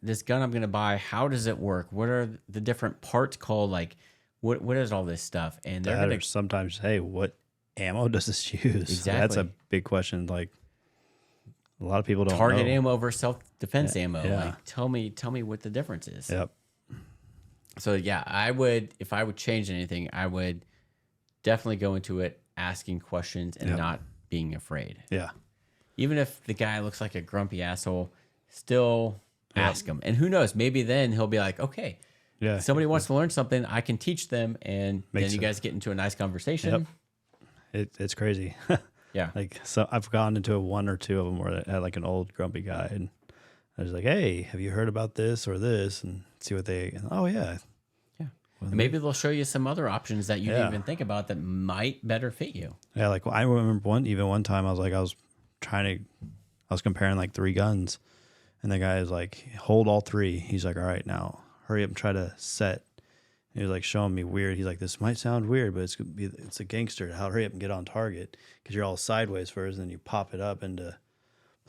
this gun I'm going to buy, how does it work? What are the different parts called? Like, what is all this stuff? And they're going to sometimes, hey, what ammo does this use? Exactly. That's a big question. Like, a lot of people don't target know. ammo versus self-defense ammo. Yeah. Like, tell me what the difference is. Yep. So yeah, if I would change anything, I would definitely go into it asking questions and not being afraid. Yeah. Even if the guy looks like a grumpy asshole, still ask him. And who knows, maybe then he'll be like, okay, somebody wants to learn something, I can teach them, and then you guys get into a nice conversation. Yep. It's crazy. Yeah. Like, so I've gone into one or two of them where I had like an old grumpy guy, and I was like, hey, have you heard about this or this? And see what Well, maybe they'll show you some other options that you didn't even think about that might better fit you. Yeah, like I remember one time I was comparing like 3 guns, and the guy is like, hold all 3. He's like, all right, now hurry up and try to set. He was like showing me weird. He's like, this might sound weird, but it's a gangster. Hurry up and get on target because you're all sideways first, and then you pop it up into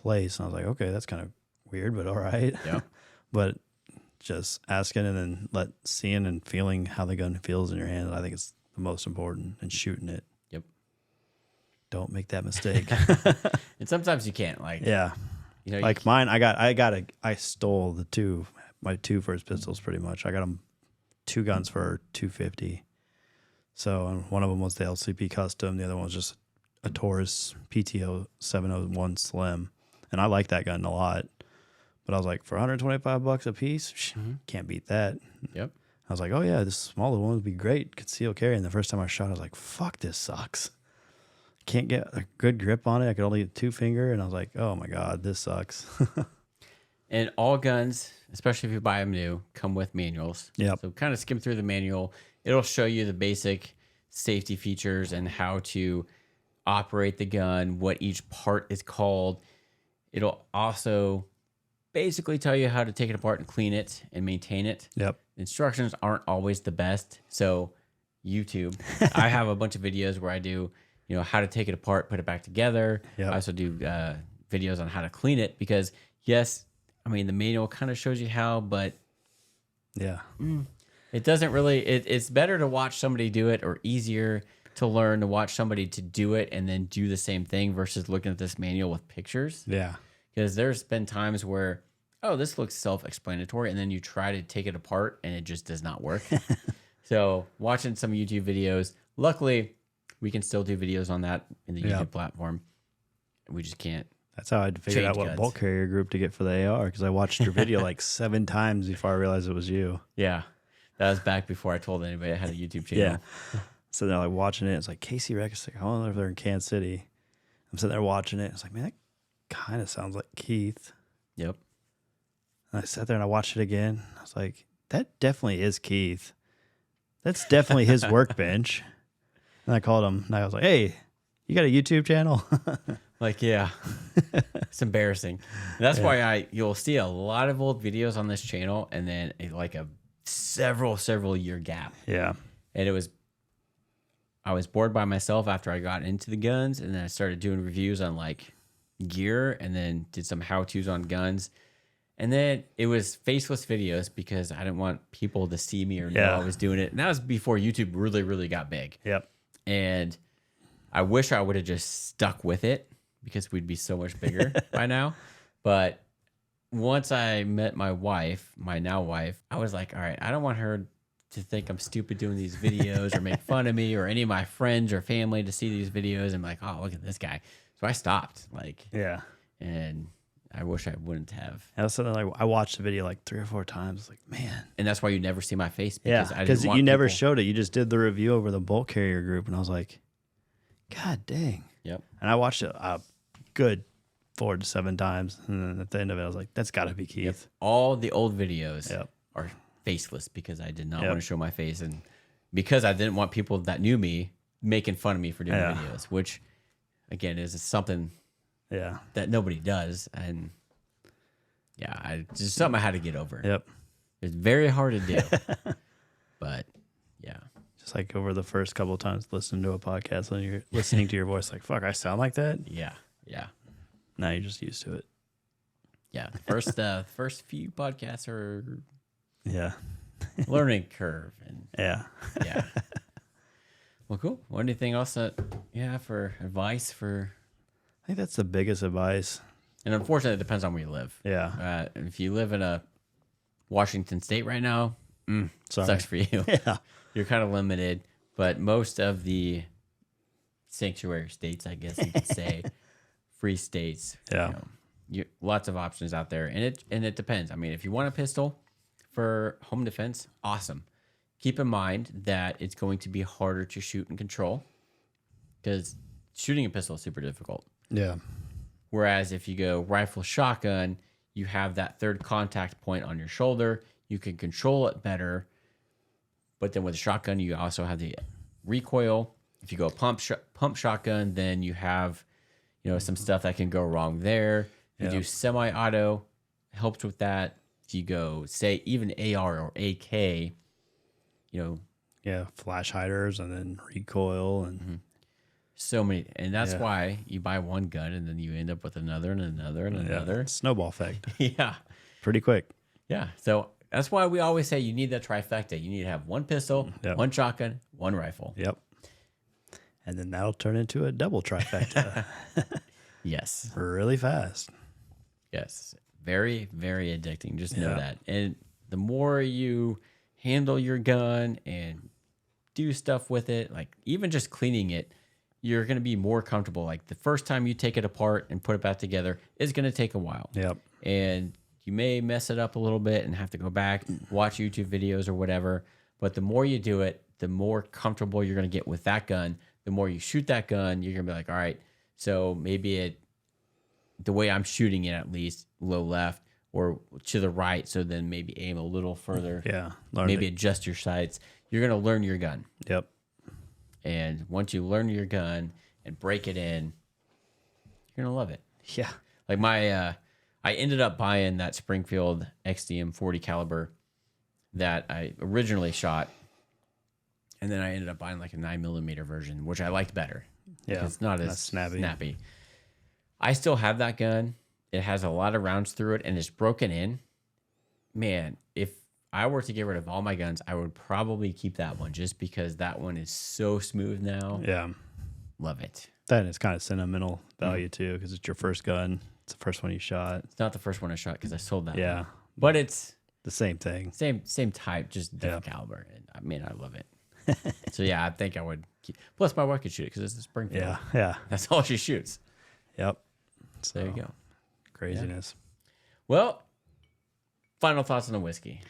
place. And I was like, okay, that's kind of weird, but all right. Yeah. But just asking and then seeing and feeling how the gun feels in your hand, I think it's the most important, and shooting it. Yep. Don't make that mistake. And sometimes you can't. Like, like mine, I stole my 2 first pistols pretty much. I got them 2 guns for $250. So one of them was the LCP custom. The other one was just a Taurus PTO 701 Slim, and I like that gun a lot. But I was like, for $125 a piece, can't beat that. Yep. I was like, oh yeah, this smaller one would be great, concealed carry. And the first time I shot, I was like, fuck, this sucks. Can't get a good grip on it. I could only get 2-finger, and I was like, oh my God, this sucks. And all guns, especially if you buy them new, come with manuals. Yep. So kind of skim through the manual. It'll show you the basic safety features and how to operate the gun, what each part is called. It'll also basically tell you how to take it apart and clean it and maintain it. Yep. Instructions aren't always the best. So YouTube, I have a bunch of videos where I do, how to take it apart, put it back together. Yep. I also do videos on how to clean it because yes, I mean, the manual kind of shows you how, but it doesn't really, it's better to watch somebody do it, or easier to learn to watch somebody to do it and then do the same thing versus looking at this manual with pictures. Yeah. Because there's been times where, oh, this looks self-explanatory, and then you try to take it apart and it just does not work. So watching some YouTube videos, luckily we can still do videos on that in the YouTube platform. We just can't. That's how I figured out what bolt carrier group to get for the AR, because I watched your video like 7 times before I realized it was you. Yeah. That was back before I told anybody I had a YouTube channel. Yeah. So they're like watching it. It's like Casey Rex. I wonder if they're in Kansas City. I'm sitting there watching it. It's like, man, that kind of sounds like Keith. Yep. And I sat there and I watched it again. I was like, that definitely is Keith. That's definitely his workbench. And I called him and I was like, hey, you got a YouTube channel? Like, yeah, it's embarrassing. And that's why you'll see a lot of old videos on this channel and then like a several year gap. Yeah. And I was bored by myself after I got into the guns, and then I started doing reviews on like gear, and then did some how-tos on guns. And then it was faceless videos because I didn't want people to see me or know I was doing it. And that was before YouTube really got big. Yep. And I wish I would have just stuck with it because we'd be so much bigger by now. But once I met my wife, my now wife, I was like, all right, I don't want her to think I'm stupid doing these videos or make fun of me, or any of my friends or family to see these videos and be like, oh, look at this guy. So I stopped. And I wish I wouldn't have. And that's something like I watched the video like 3 or 4 times. Like, man. And that's why you never see my face. Because I didn't want you never people... showed it. You just did the review over the bolt carrier group, and I was like, God dang. Yep. And I watched it a good 4 to 7 times, and then at the end of it, I was like, that's got to be Keith. Yep. All the old videos Yep. are faceless because I did not Yep. want to show my face, and because I didn't want people that knew me making fun of me for doing videos, which again is something that nobody does, and just something I had to get over. Yep. It's very hard to do, but yeah. Just like over the first couple of times listening to a podcast, when you're listening to your voice, like, fuck, I sound like that? Yeah. Now you're just used to it. Yeah. First few podcasts are learning curve. And Yeah. Well, cool. What anything else that for advice for? I think that's the biggest advice. And unfortunately, it depends on where you live. Yeah. If you live in a Washington State right now, sucks for you. Yeah. You're kind of limited. But most of the sanctuary states, I guess you could say, free states, lots of options out there, and it depends. I mean, if you want a pistol for home defense, awesome. Keep in mind that it's going to be harder to shoot and control because shooting a pistol is super difficult. Yeah. Whereas if you go rifle shotgun, you have that third contact point on your shoulder. You can control it better. But then with a shotgun, you also have the recoil. If you go pump shotgun, then you have some stuff that can go wrong there. You do semi-auto, helps with that. If you go, say, even AR or AK, flash hiders and then recoil and so many. And that's why you buy one gun and then you end up with another and another and another. Snowball effect. Yeah. Pretty quick. Yeah. So that's why we always say you need that trifecta. You need to have one pistol, one shotgun, one rifle. Yep. And then that'll turn into a double trifecta. Yes. Really fast. Yes. Very, very addicting. Just know that. And the more you handle your gun and do stuff with it, like even just cleaning it, you're going to be more comfortable. Like the first time you take it apart and put it back together is going to take a while. Yep. And you may mess it up a little bit and have to go back, watch YouTube videos or whatever. But the more you do it, the more comfortable you're going to get with that gun. The more you shoot that gun, you're going to be like, all right, so maybe the way I'm shooting it, at least low left or to the right. So then maybe aim a little further. Yeah. Maybe adjust your sights. You're going to learn your gun. Yep. And once you learn your gun and break it in, you're going to love it. Yeah. Like I ended up buying that Springfield XDM 40 caliber that I originally shot. And then I ended up buying like a 9mm version, which I liked better. Yeah. It's not as snappy. I still have that gun. It has a lot of rounds through it and it's broken in. Man, if I were to get rid of all my guns, I would probably keep that one just because that one is so smooth now. Yeah. Love it. Then it's kind of sentimental value too because it's your first gun. It's the first one you shot. It's not the first one I shot because I sold that Yeah. one. But it's the same thing. Same type, just different caliber. And I mean, I love it. So yeah, I think I would keep. Plus my wife could shoot it because it's a Springfield. Yeah. Yeah. That's all she shoots. Yep. So there you go. Craziness. Yeah. Well, final thoughts on the whiskey.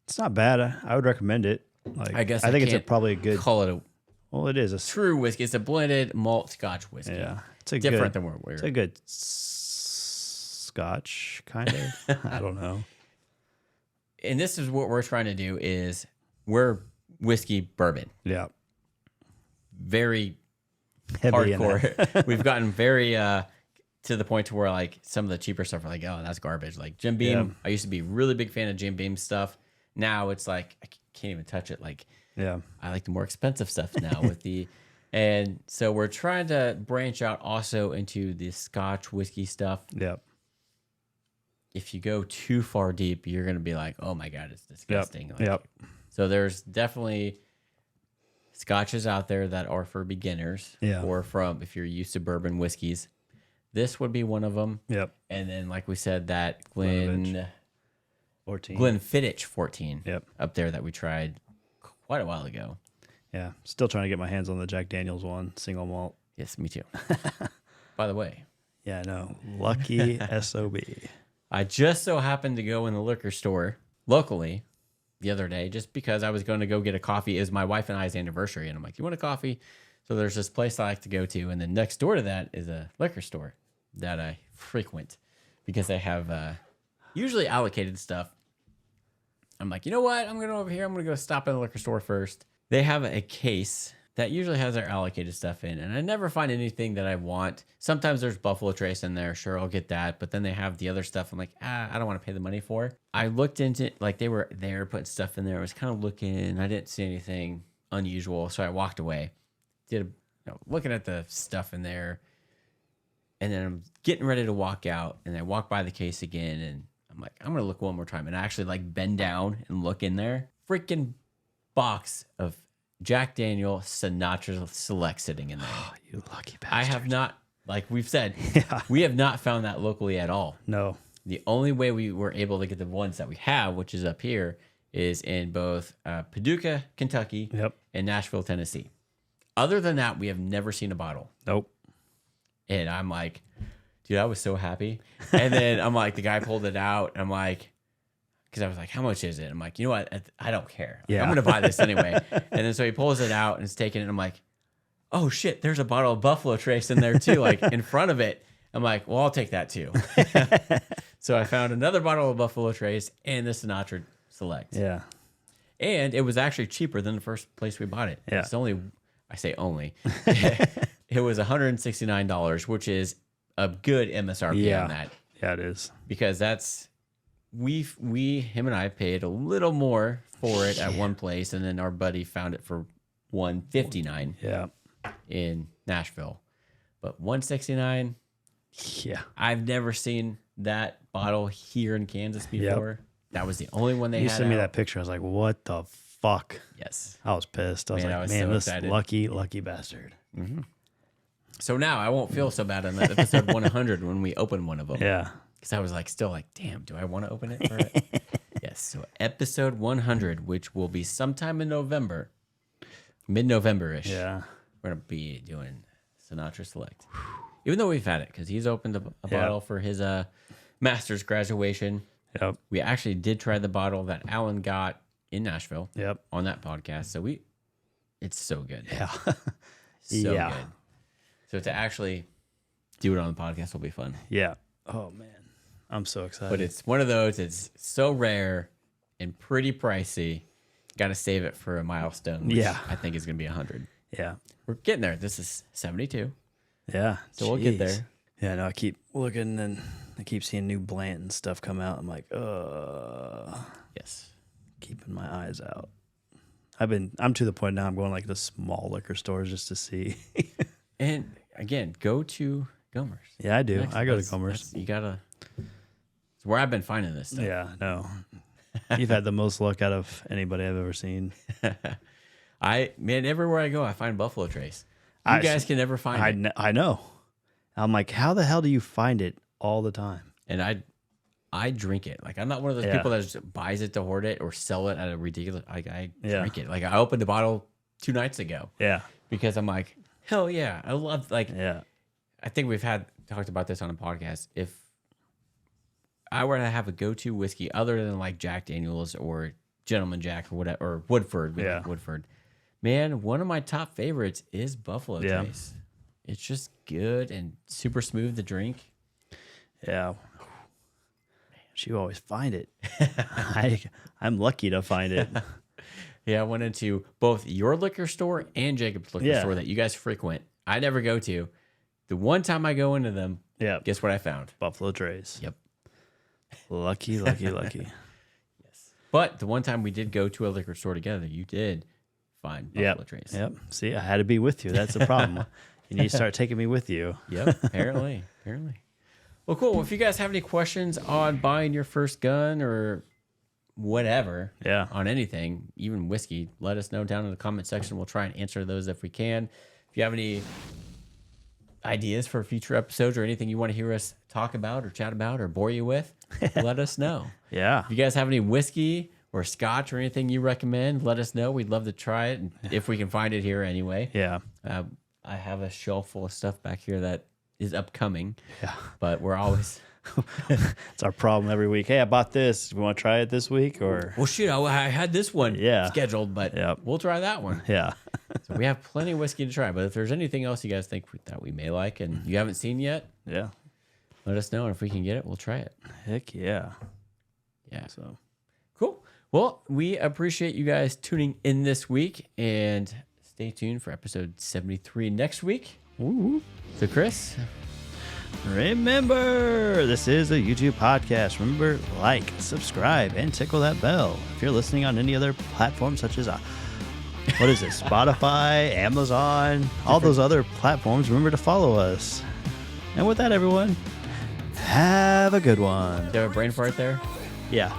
It's not bad. I would recommend it. Like, I guess I think it's probably a good. Call it a Well, it is a true whiskey. It's a blended malt Scotch whiskey. Yeah, it's a different good, than what we're. It's a good Scotch kind of. I don't know. And this is what we're trying to do: is we're whiskey bourbon. Yeah. Very Heavy hardcore. We've gotten very to the point to where like some of the cheaper stuff are like, oh, that's garbage. Like Jim Beam. Yeah. I used to be a really big fan of Jim Beam stuff. Now it's like I can't even touch it. Like I like the more expensive stuff now with the. And so we're trying to branch out also into the Scotch whiskey stuff. Yep. If you go too far deep, you're going to be like, oh my God, it's disgusting. Yep. Like, Yep. So there's definitely Scotches out there that are for beginners or from if you're used to bourbon whiskeys. This would be one of them. Yep. And then, like we said, that Glenlivet 14 up there that we tried quite a while ago. Yeah. Still trying to get my hands on the Jack Daniels one, single malt. Yes, me too. By the way, Yeah, I know. Lucky SOB. I just so happened to go in the liquor store locally the other day just because I was going to go get a coffee. It was my wife and I's anniversary. And I'm like, you want a coffee? So there's this place I like to go to. And then next door to that is a liquor store that I frequent because they have usually allocated stuff. I'm like, you know what? I'm going to over here. I'm going to go stop in the liquor store first. They have a case that usually has their allocated stuff in, and I never find anything that I want. Sometimes there's Buffalo Trace in there. Sure, I'll get that. But then they have the other stuff I'm like, I don't want to pay the money for. I looked into it, like they were there putting stuff in there. I was kind of looking. I didn't see anything unusual, so I walked away. Looking at the stuff in there, and then I'm getting ready to walk out, and I walk by the case again, and I'm like, I'm going to look one more time. And I actually like bend down and look in there. Freaking box of Jack Daniel Sinatra Select sitting in there. Oh, you lucky bastard. I have not, like we've said, we have not found that locally at all. No. The only way we were able to get the ones that we have, which is up here, is in both Paducah, Kentucky, and Nashville, Tennessee. Other than that, we have never seen a bottle. Nope. And I'm like, dude, I was so happy. And then I'm like, the guy pulled it out. And I'm like, because I was like, how much is it? I'm like, you know what? I don't care. I'm going to buy this anyway. And then so he pulls it out and it's taking it. And I'm like, oh shit, there's a bottle of Buffalo Trace in there too, like in front of it. I'm like, well, I'll take that too. So I found another bottle of Buffalo Trace and the Sinatra Select. Yeah. And it was actually cheaper than the first place we bought it. Yeah. It's only, I say only, it was $169, which is a good MSRP on that. Yeah, it is. Because that's, him and I paid a little more for it at one place, and then our buddy found it for $159 in Nashville. But $169, I've never seen that bottle here in Kansas before. That was the only one they had. You sent me that picture. I was like, what the fuck? Yes. I was pissed. I was like, man, so this excited. Lucky bastard. Mm-hmm. So now I won't feel so bad on that episode 100 when we open one of them. Yeah. Because I was like, still like, damn, do I want to open it for it? Yes. So episode 100, which will be sometime in November, mid-November-ish. Yeah. We're going to be doing Sinatra Select. Even though we've had it, because he's opened a bottle for his master's graduation. Yep. We actually did try the bottle that Alan got in Nashville on that podcast. So it's so good. Yeah. So good. So to actually do it on the podcast will be fun. Yeah. Oh, man. I'm so excited. But it's one of those, it's so rare and pretty pricey. Got to save it for a milestone, which I think is going to be 100. Yeah. We're getting there. This is 72. Yeah. So we'll get there. Yeah, no, I keep looking and I keep seeing new Blanton stuff come out. I'm like, yes. Keeping my eyes out. I'm to the point now I'm going like the small liquor stores just to see. And again, go to Gomer's. Yeah, I do. I go to Gomer's. You gotta. It's where I've been finding this stuff. Yeah, no. You've had the most luck out of anybody I've ever seen. Everywhere I go, I find Buffalo Trace. You guys can never find it. I know. I'm like, how the hell do you find it all the time? And I drink it. Like, I'm not one of those people that just buys it to hoard it or sell it at a ridiculous. I drink it. Like, I opened the bottle 2 nights ago. Yeah. Because I'm like, hell yeah, I love I think we've talked about this on a podcast. If I were to have a go-to whiskey other than like Jack Daniels or Gentleman Jack or whatever, or Woodford, Woodford, man, one of my top favorites is Buffalo Trace. It's just good and super smooth to drink. Yeah. You always find it. I'm lucky to find it. Yeah, I went into both your liquor store and Jacob's liquor store that you guys frequent. I never go to. The one time I go into them, guess what I found? Buffalo Trace. Yep. Lucky. Yes. But the one time we did go to a liquor store together, you did find Buffalo Trace. Yep. See, I had to be with you. That's the problem. You need to start taking me with you. Yep. Apparently. Well, cool. Well, if you guys have any questions on buying your first gun or whatever on anything, even whiskey, let us know down in the comment section. We'll try and answer those if we can. If you have any ideas for future episodes or anything you want to hear us talk about or chat about or bore you with, let us know. Yeah. If you guys have any whiskey or Scotch or anything you recommend, let us know. We'd love to try it if we can find it here anyway. Yeah. I have a shelf full of stuff back here that is upcoming. Yeah. But we're always... It's our problem every week. Hey, I bought this. We want to try it this week? Or Well, shoot, I had this one scheduled, but we'll try that one. Yeah. So we have plenty of whiskey to try. But if there's anything else you guys think that we may like and you haven't seen yet, Yeah. let us know. And if we can get it, we'll try it. Heck yeah. Yeah. So Cool. Well, we appreciate you guys tuning in this week, and stay tuned for episode 73 next week. Woo-woo. So, Chris, remember, this is a YouTube podcast. Remember, like, subscribe, and tickle that bell. If you're listening on any other platform, such as what is it, Spotify, Amazon, all those other platforms, remember to follow us. And with that, everyone, have a good one. do you have a brain fart there? Yeah.